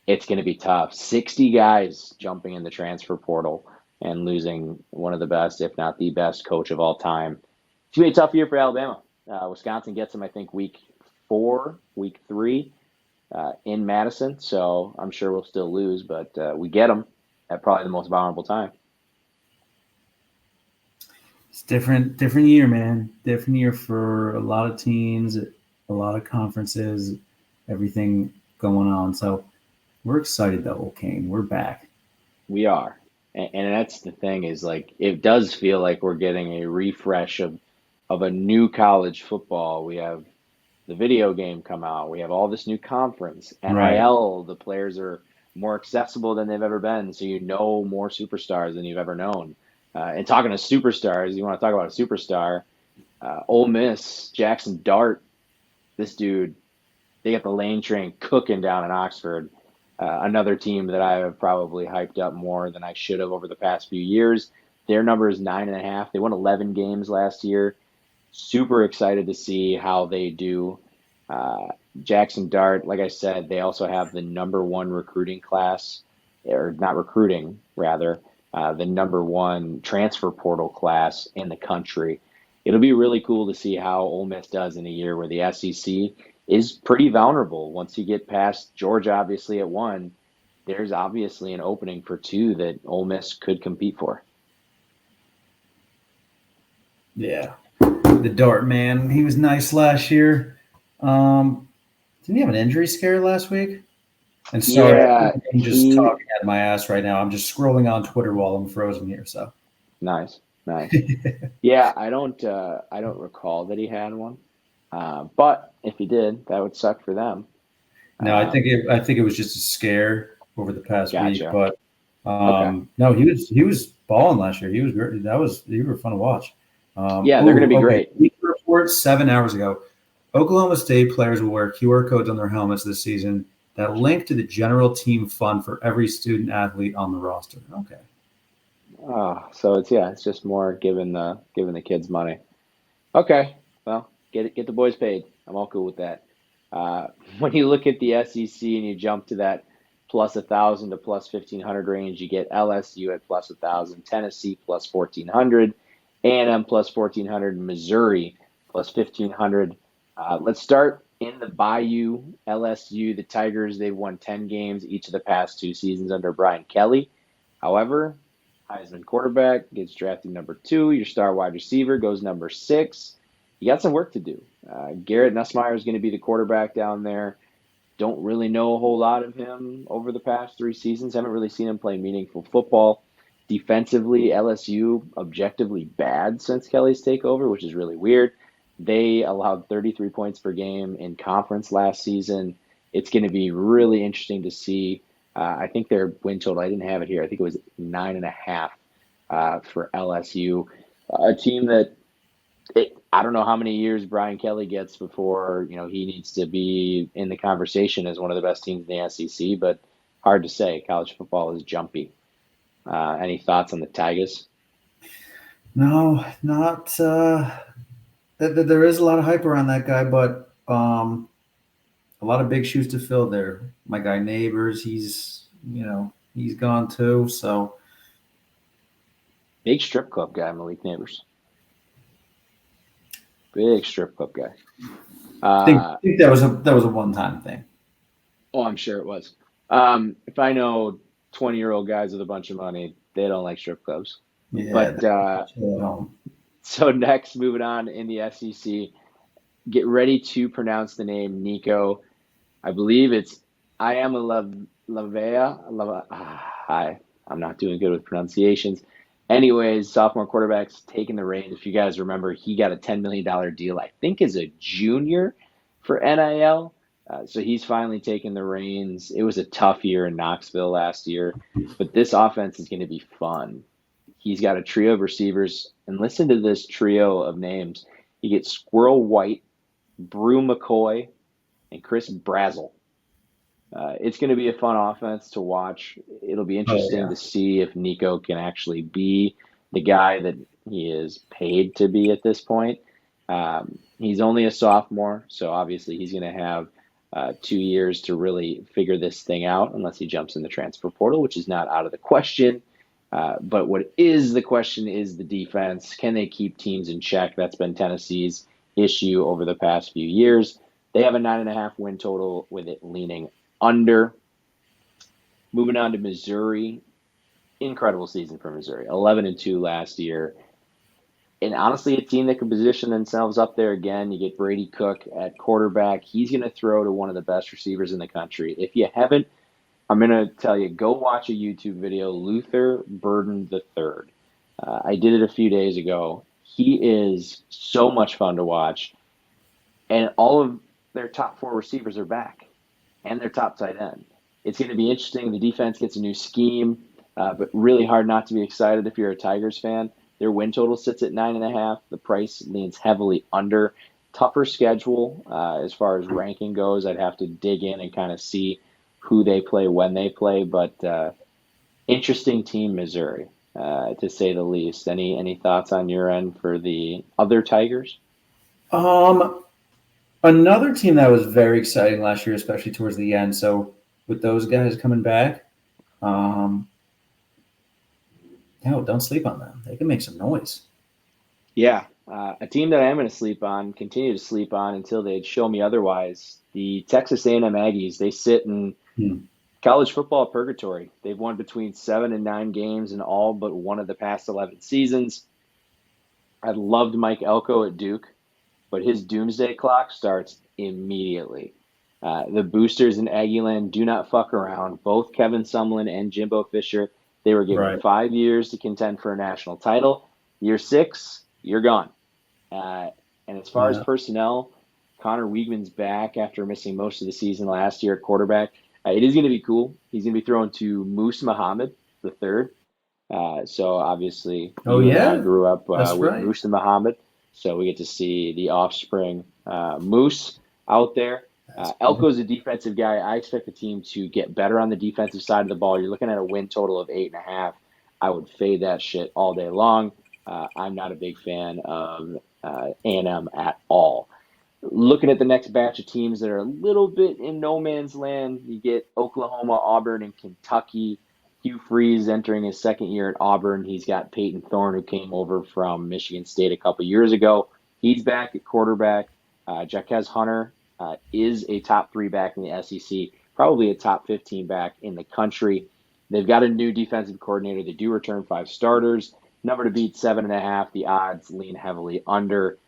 it's going to be tough. 60 guys jumping in the transfer portal and losing one of the best, if not the best, coach of all time. It's going to be a tough year for Alabama. Wisconsin gets them, I think, week 3 in Madison. So I'm sure we'll still lose, but we get them at probably the most vulnerable time. It's different year, man. Different year for a lot of teams, a lot of conferences, everything going on. So we're excited though, Kane. We're back. We are. And that's the thing is, like, it does feel like we're getting a refresh of a new college football. We have the video game come out. We have all this new conference. NIL, right. The players are more accessible than they've ever been. So you know more superstars than you've ever known. And talking to superstars, you want to talk about a superstar, Ole Miss, Jackson Dart, this dude, they got the lane train cooking down in Oxford. Another team that I have probably hyped up more than I should have over the past few years. Their number is 9.5. They won 11 games last year. Super excited to see how they do. Jackson Dart, like I said, they also have the number one recruiting class, or not recruiting, rather, the number one transfer portal class in the country. It'll be really cool to see how Ole Miss does in a year where the SEC is pretty vulnerable. Once you get past Georgia, obviously, at 1, there's obviously an opening for 2 that Ole Miss could compete for. Yeah. The Dart man, he was nice last year. Didn't he have an injury scare last week? And sorry, Yeah, I'm just talking out of my ass right now. I'm just scrolling on Twitter while I'm frozen here. So nice. Yeah, I don't recall that he had one, but if he did, that would suck for them. No, I think it was just a scare over the past week. But okay. No, he was balling last year. He was great. You were fun to watch. Yeah, they're going to be great. Report 7 hours ago. Oklahoma State players will wear QR codes on their helmets this season that link to the general team fund for every student athlete on the roster. Okay. Oh, so it's just more giving the kids money. Okay, well, get the boys paid. I'm all cool with that. When you look at the SEC and you jump to that plus 1,000 to plus 1,500 range, you get LSU at plus 1,000, Tennessee plus 1,400, A&M plus 1,400, Missouri plus 1,500. Let's start in the Bayou. LSU, the Tigers, they've won 10 games each of the past 2 seasons under Brian Kelly. However, Heisman quarterback gets drafted number 2. Your star wide receiver goes number 6. You got some work to do. Garrett Nussmeier is going to be the quarterback down there. Don't really know a whole lot of him over the past 3 seasons. Haven't really seen him play meaningful football. Defensively, LSU objectively bad since Kelly's takeover, which is really weird. They allowed 33 points per game in conference last season. It's going to be really interesting to see. I think their win total, I didn't have it here, I think it was 9.5 for LSU. A team that I don't know how many years Brian Kelly gets before he needs to be in the conversation as one of the best teams in the SEC, but hard to say. College football is jumpy. Any thoughts on the Tigers? No, not. There is a lot of hype around that guy, but a lot of big shoes to fill there. My guy Neighbors, he's gone too. So big strip club guy, Malik Neighbors. Big strip club guy. I think that was a one-time thing. Oh, I'm sure it was. If I know 20-year-old guys with a bunch of money, they don't like strip clubs. Yeah, but so next, moving on in the SEC, get ready to pronounce the name Nico. I believe it's Lavea. I'm not doing good with pronunciations. Anyways, sophomore quarterback's taking the reins. If you guys remember, he got a $10 million deal, I think, as a junior for NIL. So he's finally taken the reins. It was a tough year in Knoxville last year, but this offense is going to be fun. He's got a trio of receivers, and listen to this trio of names. You get Squirrel White, Brew McCoy, and Chris Brazzell. It's going to be a fun offense to watch. It'll be interesting to see if Nico can actually be the guy that he is paid to be at this point. He's only a sophomore, so obviously he's going to have 2 years to really figure this thing out unless he jumps in the transfer portal, which is not out of the question. But what is the question is the defense. Can they keep teams in check? That's been Tennessee's issue over the past few years. They have a 9.5 win total with it leaning under. Moving on to Missouri. Incredible season for Missouri. 11-2 last year. And honestly, a team that can position themselves up there again. You get Brady Cook at quarterback. He's going to throw to one of the best receivers in the country. If you haven't, I'm going to tell you, go watch a YouTube video, Luther Burden III. I did it a few days ago. He is so much fun to watch. And all of their top 4 receivers are back, and their top tight end. It's going to be interesting. The defense gets a new scheme, but really hard not to be excited if you're a Tigers fan. Their win total sits at 9.5. The price leans heavily under. Tougher schedule as far as ranking goes. I'd have to dig in and kind of see who they play when they play, but interesting team, Missouri, to say the least. Any thoughts on your end for the other Tigers? Another team that was very exciting last year, especially towards the end. So with those guys coming back, no, don't sleep on them. They can make some noise. Yeah, a team that I am going to continue to sleep on until they show me otherwise. The Texas A&M Aggies, they sit in college football purgatory. They've won between 7 and 9 games in all but one of the past 11 seasons. I loved Mike Elko at Duke, but his doomsday clock starts immediately. The boosters in Aggieland do not fuck around. Both Kevin Sumlin and Jimbo Fisher, they were given 5 years to contend for a national title. Year 6, you're gone. And as far as personnel, Connor Weigman's back after missing most of the season last year at quarterback. It is going to be cool. He's going to be thrown to Moose Muhammad III. So obviously, I grew up with Moose and Muhammad. So we get to see the offspring Moose out there. Elko's a defensive guy. I expect the team to get better on the defensive side of the ball. You're looking at a win total of 8.5. I would fade that shit all day long. I'm not a big fan of A&M at all. Looking at the next batch of teams that are a little bit in no man's land, you get Oklahoma, Auburn, and Kentucky. Hugh Freeze entering his second year at Auburn. He's got Peyton Thorne, who came over from Michigan State a couple years ago. He's back at quarterback. Jaquez Hunter is a top 3 back in the SEC, probably a top 15 back in the country. They've got a new defensive coordinator. They do return 5 starters. Number to beat 7.5. The odds lean heavily under.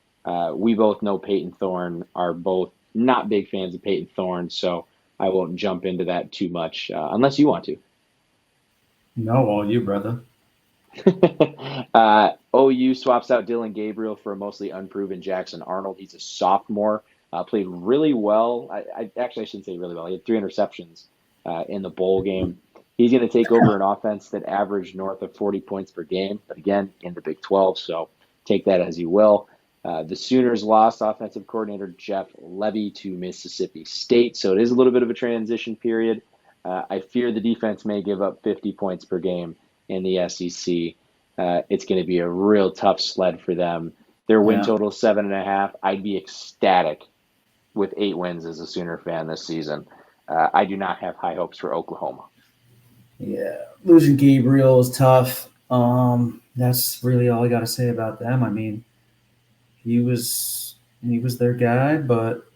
We both know Peyton Thorne are both not big fans of Peyton Thorne, so I won't jump into that too much unless you want to. No, all you, brother. OU swaps out Dylan Gabriel for a mostly unproven Jackson Arnold. He's a sophomore. Played really well. I shouldn't say really well. He had 3 interceptions in the bowl game. He's going to take over an offense that averaged north of 40 points per game, but again, in the Big 12, so take that as you will. The Sooners lost offensive coordinator Jeff Levy to Mississippi State, so it is a little bit of a transition period. I fear the defense may give up 50 points per game in the SEC. It's going to be a real tough sled for them. Their win total is 7.5. I'd be ecstatic with 8 wins as a Sooner fan this season. I do not have high hopes for Oklahoma. Yeah, losing Gabriel is tough. That's really all I got to say about them. I mean, he was their guy, but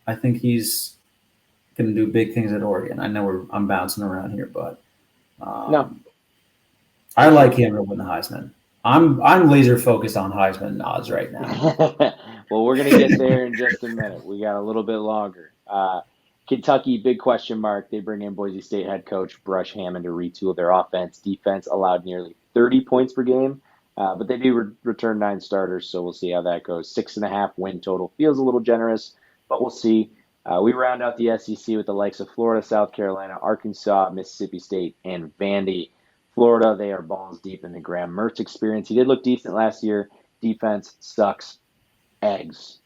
I think he's going to do big things at Oregon. I know I'm bouncing around here, but no, I like him to win the Heisman. I'm laser focused on Heisman odds right now. Well, we're going to get there in just a minute. We got a little bit longer. Kentucky, big question mark. They bring in Boise State head coach Brush Hammond to retool their offense. Defense allowed nearly 30 points per game, but they do return 9 starters, so we'll see how that goes. 6.5 win total feels a little generous, but we'll see. We round out the SEC with the likes of Florida, South Carolina, Arkansas, Mississippi State, and Vandy. Florida, they are balls deep in the Graham Mertz experience. He did look decent last year. Defense sucks eggs.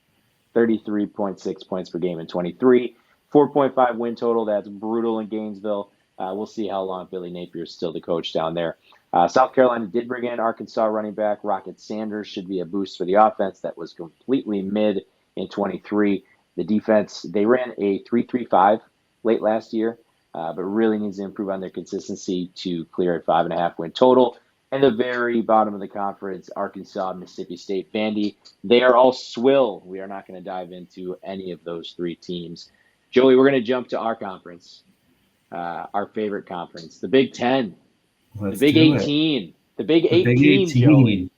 33.6 points per game in 23. 4.5 win total. That's brutal in Gainesville. We'll see how long Billy Napier is still the coach down there. South Carolina did bring in Arkansas running back Rocket Sanders. Should be a boost for the offense that was completely mid in 23. The defense, they ran a 3.35 late last year, but really needs to improve on their consistency to clear a 5.5 win total. And the very bottom of the conference, Arkansas, Mississippi State, Vandy, they are all swill. We are not going to dive into any of those 3 teams. Joey, we're going to jump to our conference, our favorite conference, the Big 10, the Big 18, the Big 18, Joey,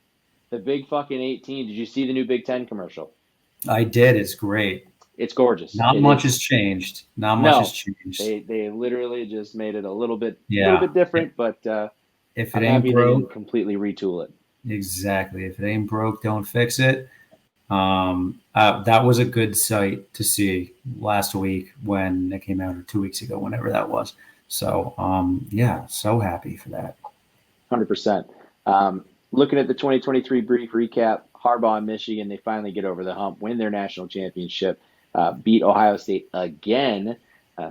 the Big fucking 18. Did you see the new Big 10 commercial? I did. It's great. It's gorgeous. Not much has changed. They literally just made it a little bit different, but if it ain't broke, completely retool it. Exactly. If it ain't broke, don't fix it. That was a good sight to see last week when it came out, or 2 weeks ago, whenever that was. So, so happy for that. 100%. Looking at the 2023 brief recap, Harbaugh and Michigan, they finally get over the hump, win their national championship, beat Ohio State again.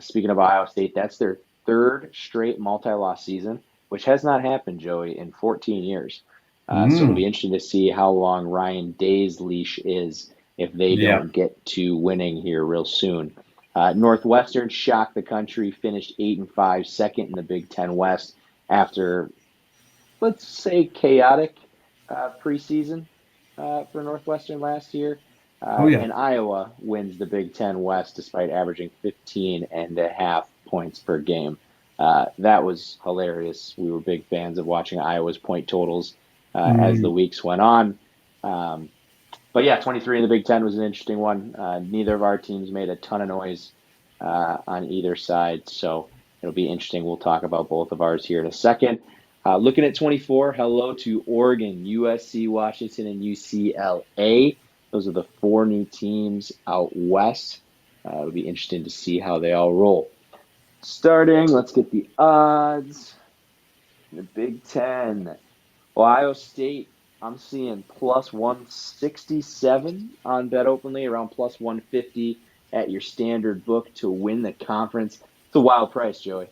Speaking of Ohio State, that's their 3rd straight multi-loss season, which has not happened, Joey, in 14 years. So it'll be interesting to see how long Ryan Day's leash is if they don't get to winning here real soon. Northwestern shocked the country, finished 8-5, second in the Big Ten West after, let's say, chaotic preseason for Northwestern last year. And Iowa wins the Big Ten West despite averaging 15.5 points per game. That was hilarious. We were big fans of watching Iowa's point totals as the weeks went on. But yeah, 23 in the Big Ten was an interesting one. Neither of our teams made a ton of noise on either side, so it'll be interesting. We'll talk about both of ours here in a second. Looking at 24, hello to Oregon, USC, Washington, and UCLA. Those are the 4 new teams out west. It'll be interesting to see how they all roll. Starting, let's get the odds. In the Big Ten, Ohio State, I'm seeing plus 167 on Bet Openly, around plus 150 at your standard book to win the conference. It's a wild price, Joey.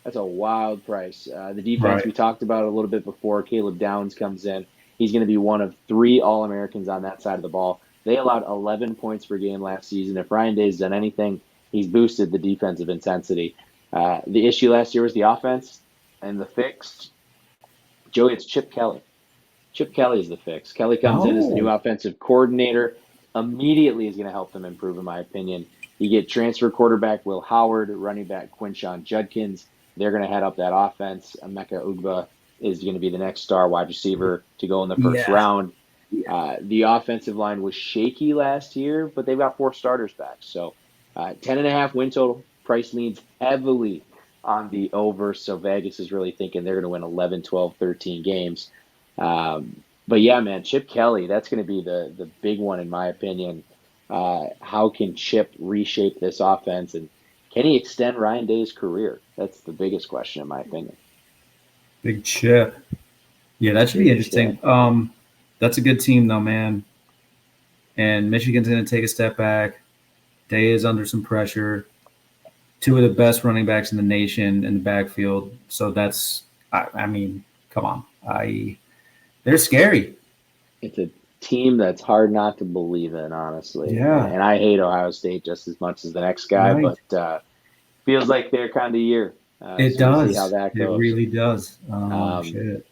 That's a wild price. The defense, we talked about it a little bit before. Caleb Downs comes in. He's going to be one of 3 All-Americans on that side of the ball. They allowed 11 points per game last season. If Ryan Day's done anything, he's boosted the defensive intensity. The issue last year was the offense, and the fix, Joey, it's Chip Kelly. Chip Kelly is the fix. Kelly comes in as the new offensive coordinator. Immediately is going to help them improve, in my opinion. You get transfer quarterback Will Howard, running back Quinshon Judkins. They're going to head up that offense. Emeka Ugba is going to be the next star wide receiver to go in the first round. The offensive line was shaky last year, but they've got 4 starters back. So 10.5 win total. Price leans heavily on the over, so Vegas is really thinking they're going to win 11, 12, 13 games. But yeah, man, Chip Kelly, that's going to be the big one in my opinion. How can Chip reshape this offense, and can he extend Ryan Day's career? That's the biggest question in my opinion. Big Chip. Yeah, that should be interesting. That's a good team though, man. And Michigan's going to take a step back. Day is under some pressure. 2 of the best running backs in the nation in the backfield. So that's, I mean, come on. They're scary. It's a team that's hard not to believe in, honestly. Yeah. And I hate Ohio State just as much as the next guy, but feels like their kind of year. It does. See how that goes. It really does. Shit.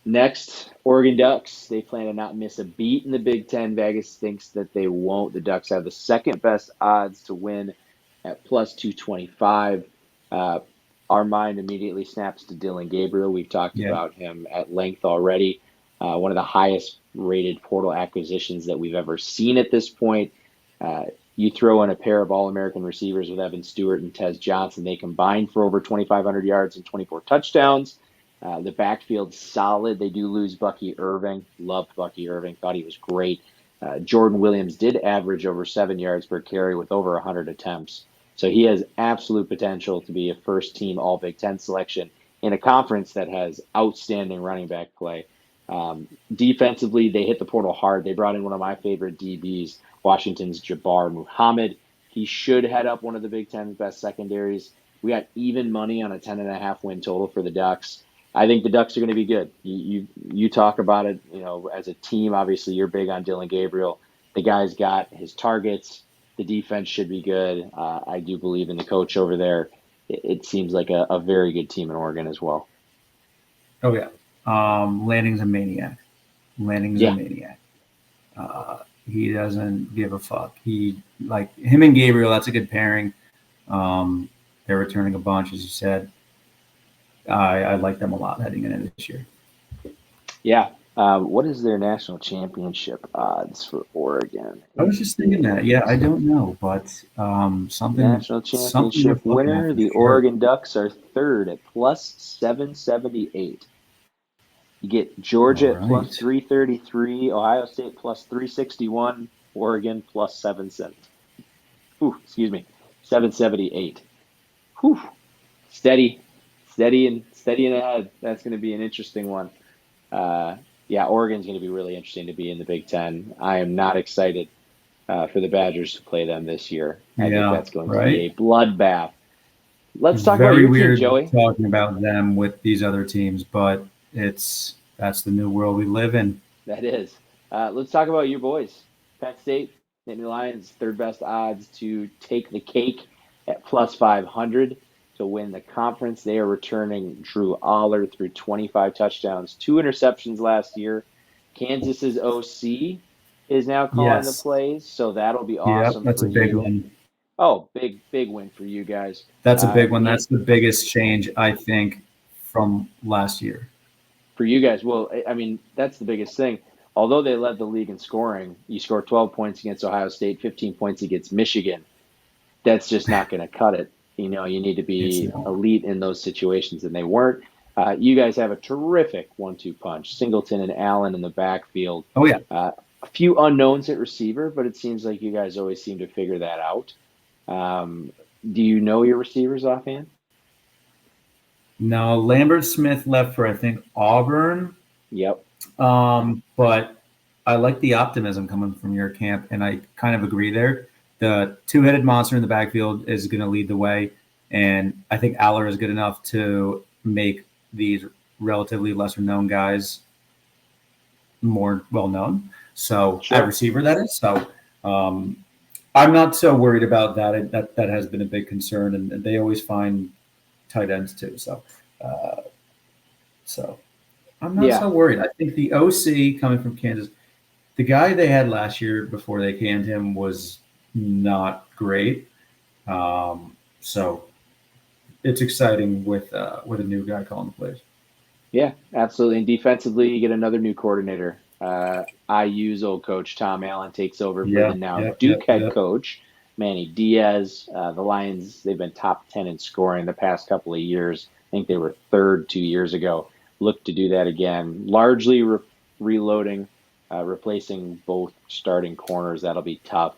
Next, Oregon Ducks. They plan to not miss a beat in the Big Ten. Vegas thinks that they won't. The Ducks have the second best odds to win at plus 225. Our mind immediately snaps to Dylan Gabriel. We've talked about him at length already. One of the highest rated portal acquisitions that we've ever seen at this point. You throw in a pair of All-American receivers with Evan Stewart and Tez Johnson. They combined for over 2,500 yards and 24 touchdowns. The backfield's solid. They do lose Bucky Irving. Loved Bucky Irving. Thought he was great. Jordan Williams did average over 7 yards per carry with over 100 attempts. So he has absolute potential to be a first-team All-Big Ten selection in a conference that has outstanding running back play. Defensively, they hit the portal hard. They brought in one of my favorite DBs, Washington's Jabbar Muhammad. He should head up one of the Big Ten's best secondaries. We got even money on a 10.5 win total for the Ducks. I think the Ducks are going to be good. You talk about it, as a team. Obviously, you're big on Dylan Gabriel. The guy's got his targets. The defense should be good. I do believe in the coach over there. It seems like a very good team in Oregon as well. Oh, yeah. Lanning's a maniac. A maniac. He doesn't give a fuck. Him and Gabriel, that's a good pairing. They're returning a bunch, as you said. I like them a lot heading into this year. Yeah. What is their national championship odds for Oregon? I was just thinking that. Yeah, I don't know, but something. National championship winner, the Oregon Ducks are third at plus 778. You get Georgia at plus 333, Ohio State plus 361, Oregon plus 778. Whew. Steady and ahead. That's going to be an interesting one. Oregon's going to be really interesting to be in the Big Ten. I am not excited for the Badgers to play them this year. I think that's going to be a bloodbath. Let's talk about your team, Joey. Talking about them with these other teams, but that's the new world we live in. That is. Let's talk about your boys. Penn State Nittany Lions, third best odds to take the cake at plus 500 to win the conference. They are returning Drew Aller through 25 touchdowns, 2 interceptions last year. Kansas's OC is now calling the plays, so that'll be awesome. That's for a big you. one. Oh, big win for you guys. That's a big one. That's the biggest change, I think, from last year. For you guys, well, I mean, that's the biggest thing. Although they led the league in scoring, you score 12 points against Ohio State, 15 points against Michigan. That's just not going to cut it. You know, you need to be elite in those situations, and they weren't. You guys have a terrific 1-2 punch. Singleton and Allen in the backfield. Oh, yeah. A few unknowns at receiver, but it seems like you guys always seem to figure that out. Do you know your receivers offhand? No, Lambert Smith left for, I think, Auburn. Yep. But I like the optimism coming from your camp, and I kind of agree there. The two-headed monster in the backfield is going to lead the way, and I think Aller is good enough to make these relatively lesser-known guys more well-known. So at receiver, that is. So I'm not so worried about that. That has been a big concern, and they always find tight ends too. So I'm not so worried. I think the OC coming from Kansas, the guy they had last year before they canned him was not great. So it's exciting with a new guy calling the plays. Yeah, absolutely. And defensively, you get another new coordinator. IU's old coach, Tom Allen, takes over for the now Duke head coach, Manny Diaz. The Lions, they've been top 10 in scoring the past couple of years. I think they were third 2 years ago. Look to do that again. Largely reloading, replacing both starting corners. That'll be tough.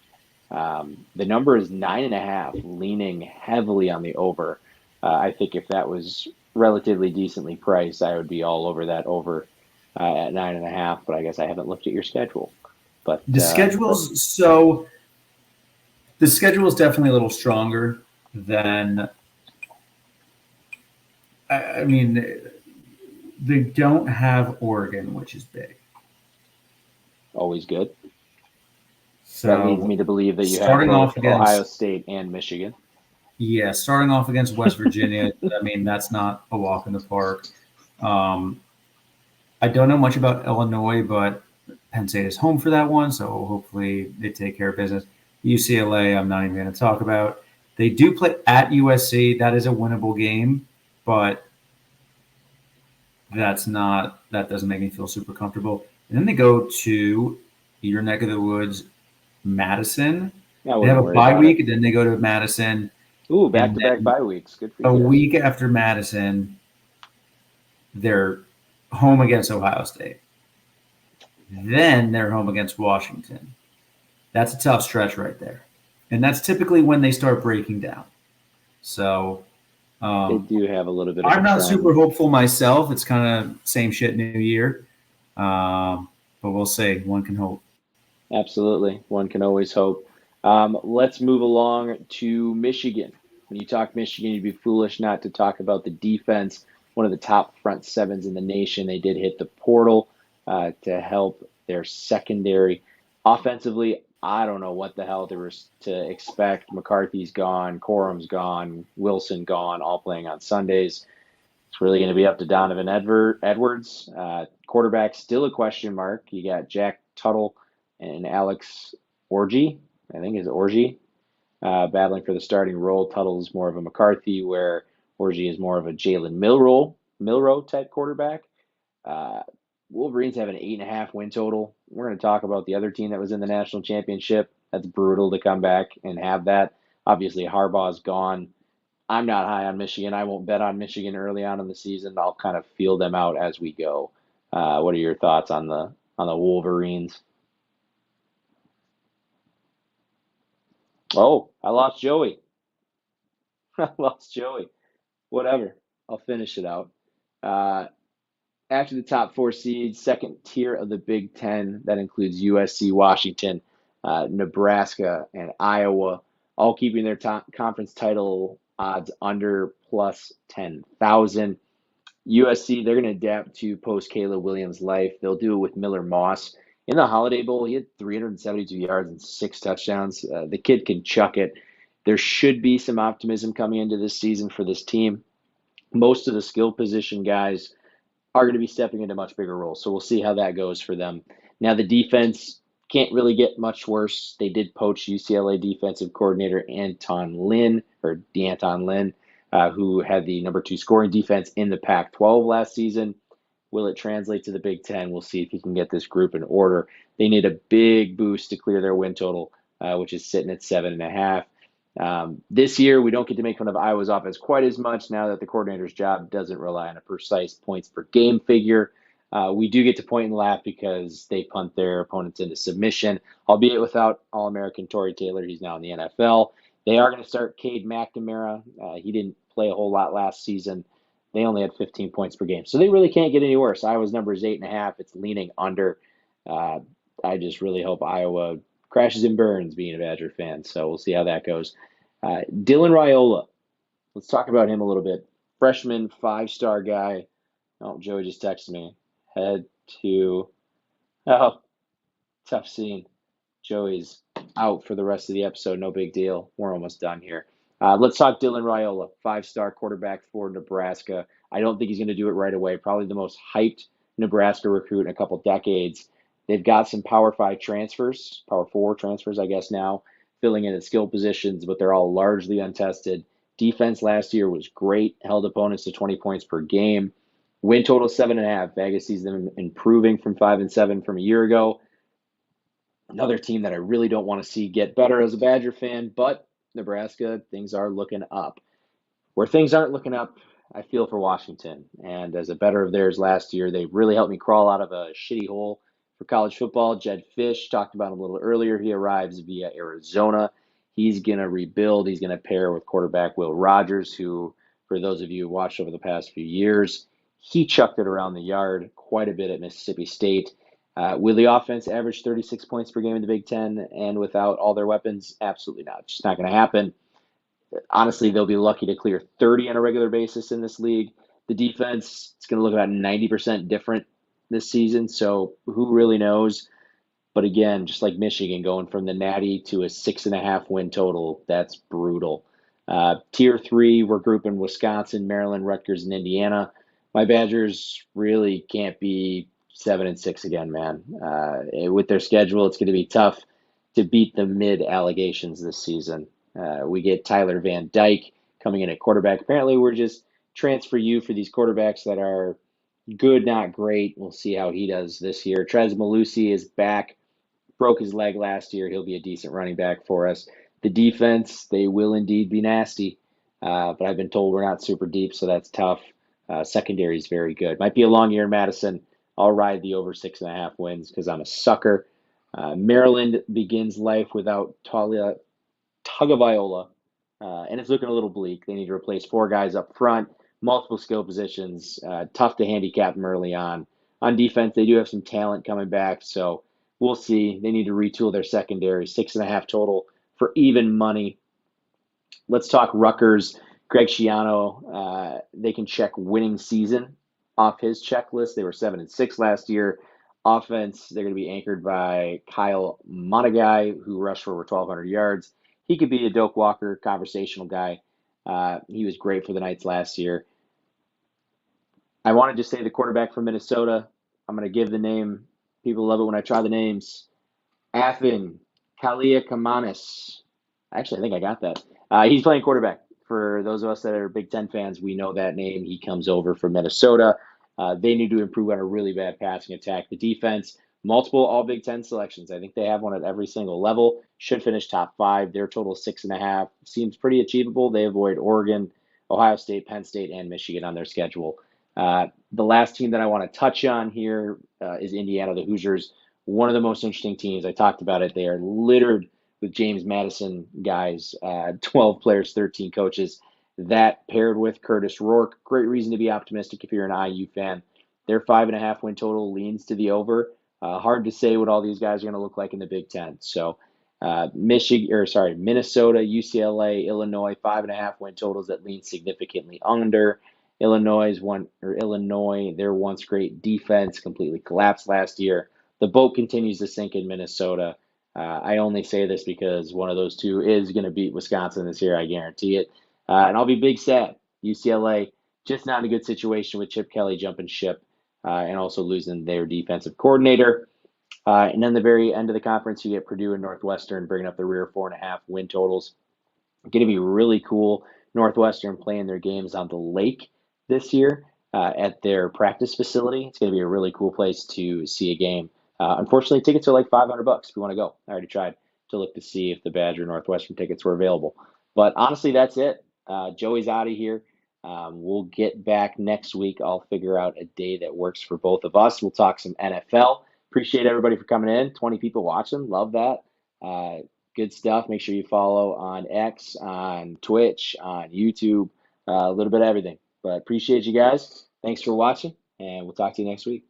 The number is 9.5, leaning heavily on the over. I think if that was relatively decently priced, I would be all over that over at 9.5. But I guess I haven't looked at your schedule. But the schedule's the schedule is definitely a little stronger than. I mean, they don't have Oregon, which is big. Always good. So that leads me to believe that you have Ohio State and Michigan. Yeah, starting off against West Virginia, I mean, that's not a walk in the park. I don't know much about Illinois, but Penn State is home for that one, so hopefully they take care of business. UCLA, I'm not even going to talk about. They do play at USC. That is a winnable game, but that doesn't make me feel super comfortable. And then they go to your neck of the woods, Madison. They have a bye week, and then they go to Madison. Ooh, back-to-back bye weeks. Good for you. A week after Madison, they're home against Ohio State. Then they're home against Washington. That's a tough stretch right there. And that's typically when they start breaking down. So they do have a little bit of I'm not super hopeful myself. It's kind of same shit new year. But we'll see. One can hope. Absolutely. One can always hope. Let's move along to Michigan. When you talk Michigan, you'd be foolish not to talk about the defense. One of the top front sevens in the nation. They did hit the portal to help their secondary. Offensively, I don't know what the hell there was to expect. McCarthy's gone, Corum's gone, Wilson gone, all playing on Sundays. It's really going to be up to Donovan Edwards. Quarterback, still a question mark. You got Jack Tuttle and Alex Orji, I think is Orji, battling for the starting role. Tuttle is more of a McCarthy, where Orji is more of a Jalen Milroe type quarterback. Wolverines have an 8.5 win total. We're going to talk about the other team that was in the national championship. That's brutal to come back and have that. Obviously, Harbaugh's gone. I'm not high on Michigan. I won't bet on Michigan early on in the season. I'll kind of feel them out as we go. What are your thoughts on the Wolverines? Oh, I lost Joey. Whatever. I'll finish it out. After the top 4 seeds, second tier of the Big Ten, that includes USC, Washington, Nebraska, and Iowa, all keeping their conference title odds under plus 10,000. USC, they're going to adapt to post Caleb Williams' life. They'll do it with Miller Moss In the Holiday Bowl, he had 372 yards and 6 touchdowns. The kid can chuck it. There should be some optimism coming into this season for this team. Most of the skill position guys are going to be stepping into much bigger roles, so we'll see how that goes for them. Now, the defense can't really get much worse. They did poach UCLA defensive coordinator D'Anton Lynn, who had the number 2 scoring defense in the Pac-12 last season. Will it translate to the Big Ten? We'll see if he can get this group in order. They need a big boost to clear their win total, which is sitting at 7.5. This year, we don't get to make fun of Iowa's offense quite as much now that the coordinator's job doesn't rely on a precise points per game figure. We do get to point and laugh because they punt their opponents into submission, albeit without All-American Torrey Taylor. He's now in the NFL. They are going to start Cade McNamara. He didn't play a whole lot last season. They only had 15 points per game. So they really can't get any worse. Iowa's number is 8.5. It's leaning under. I just really hope Iowa crashes and burns being a Badger fan. So we'll see how that goes. Dylan Raiola. Let's talk about him a little bit. Freshman, 5-star guy. Oh, Joey just texted me. Head to... Oh, tough scene. Joey's out for the rest of the episode. No big deal. We're almost done here. Let's talk Dylan Raiola, 5-star quarterback for Nebraska. I don't think he's going to do it right away. Probably the most hyped Nebraska recruit in a couple decades. They've got some Power 5 transfers, Power 4 transfers, I guess now, filling in at skill positions, but they're all largely untested. Defense last year was great, held opponents to 20 points per game. Win total 7.5. Vegas sees them improving from 5-7 from a year ago. Another team that I really don't want to see get better as a Badger fan, but Nebraska, things are looking up. Where things aren't looking up, I feel for Washington. And as a better of theirs last year, they really helped me crawl out of a shitty hole for college football. Jedd Fisch, talked about him a little earlier. He arrives via Arizona. He's going to rebuild. He's going to pair with quarterback Will Rogers, who, for those of you who watched over the past few years, he chucked it around the yard quite a bit at Mississippi State. Will the offense average 36 points per game in the Big Ten and without all their weapons? Absolutely not. It's just not going to happen. Honestly, they'll be lucky to clear 30 on a regular basis in this league. The defense is going to look about 90% different this season, so who really knows? But again, just like Michigan, going from the Natty to a 6.5 win total, that's brutal. Tier 3, we're grouping Wisconsin, Maryland, Rutgers, and Indiana. My Badgers really can't be 7-6 again, man. With their schedule, it's going to be tough to beat the mid-allegations this season. We get Tyler Van Dyke coming in at quarterback. Apparently, we're just transfer you for these quarterbacks that are good, not great. We'll see how he does this year. Trez Malusi is back. Broke his leg last year. He'll be a decent running back for us. The defense, they will indeed be nasty. But I've been told we're not super deep, so that's tough. Secondary is very good. Might be a long year in Madison. I'll ride the over 6.5 wins because I'm a sucker. Maryland begins life without Tagovailoa, and it's looking a little bleak. They need to replace 4 guys up front, multiple skill positions. Tough to handicap them early on. On defense, they do have some talent coming back, so we'll see. They need to retool their secondary. 6.5 total for even money. Let's talk Rutgers. Greg Schiano, they can check winning season off his checklist. They were 7-6 last year. Offense, they're going to be anchored by Kyle Monagai, who rushed for over 1,200 yards. He could be a Doak Walker conversational guy. He was great for the Knights last year. I wanted to say the quarterback from Minnesota. I'm going to give the name. People love it when I try the names. Athan Kaliakamanis. Actually, I think I got that. He's playing quarterback. For those of us that are Big Ten fans, we know that name. He comes over from Minnesota. They need to improve on a really bad passing attack. The defense, multiple All Big Ten selections. I think they have one at every single level. Should finish top 5. Their total 6.5. Seems pretty achievable. They avoid Oregon, Ohio State, Penn State, and Michigan on their schedule. The last team that I want to touch on here is Indiana, the Hoosiers. One of the most interesting teams. I talked about it. They are littered with James Madison guys, 12 players, 13 coaches. That paired with Curtis Rourke, great reason to be optimistic if you're an IU fan. Their 5.5 win total leans to the over. Hard to say what all these guys are going to look like in the Big Ten. So Minnesota, UCLA, Illinois, 5.5 win totals that lean significantly under. Illinois, their once great defense completely collapsed last year. the boat continues to sink in Minnesota. I only say this because one of those two is going to beat Wisconsin this year. I guarantee it. And I'll be big sad. UCLA just not in a good situation with Chip Kelly jumping ship and also losing their defensive coordinator. And then the very end of the conference, you get Purdue and Northwestern bringing up the rear 4.5 win totals. Going to be really cool. Northwestern playing their games on the lake this year at their practice facility. It's going to be a really cool place to see a game. Unfortunately, tickets are like $500 if you want to go. I already tried to look to see if the Badger Northwestern tickets were available. But honestly, that's it. Joey's out of here. We'll get back next week. I'll figure out a day that works for both of us. We'll talk some NFL. Appreciate everybody for coming in. 20 people watching. Love that. Good stuff. Make sure you follow on X, on Twitch, on YouTube, a little bit of everything. But appreciate you guys. Thanks for watching, and we'll talk to you next week.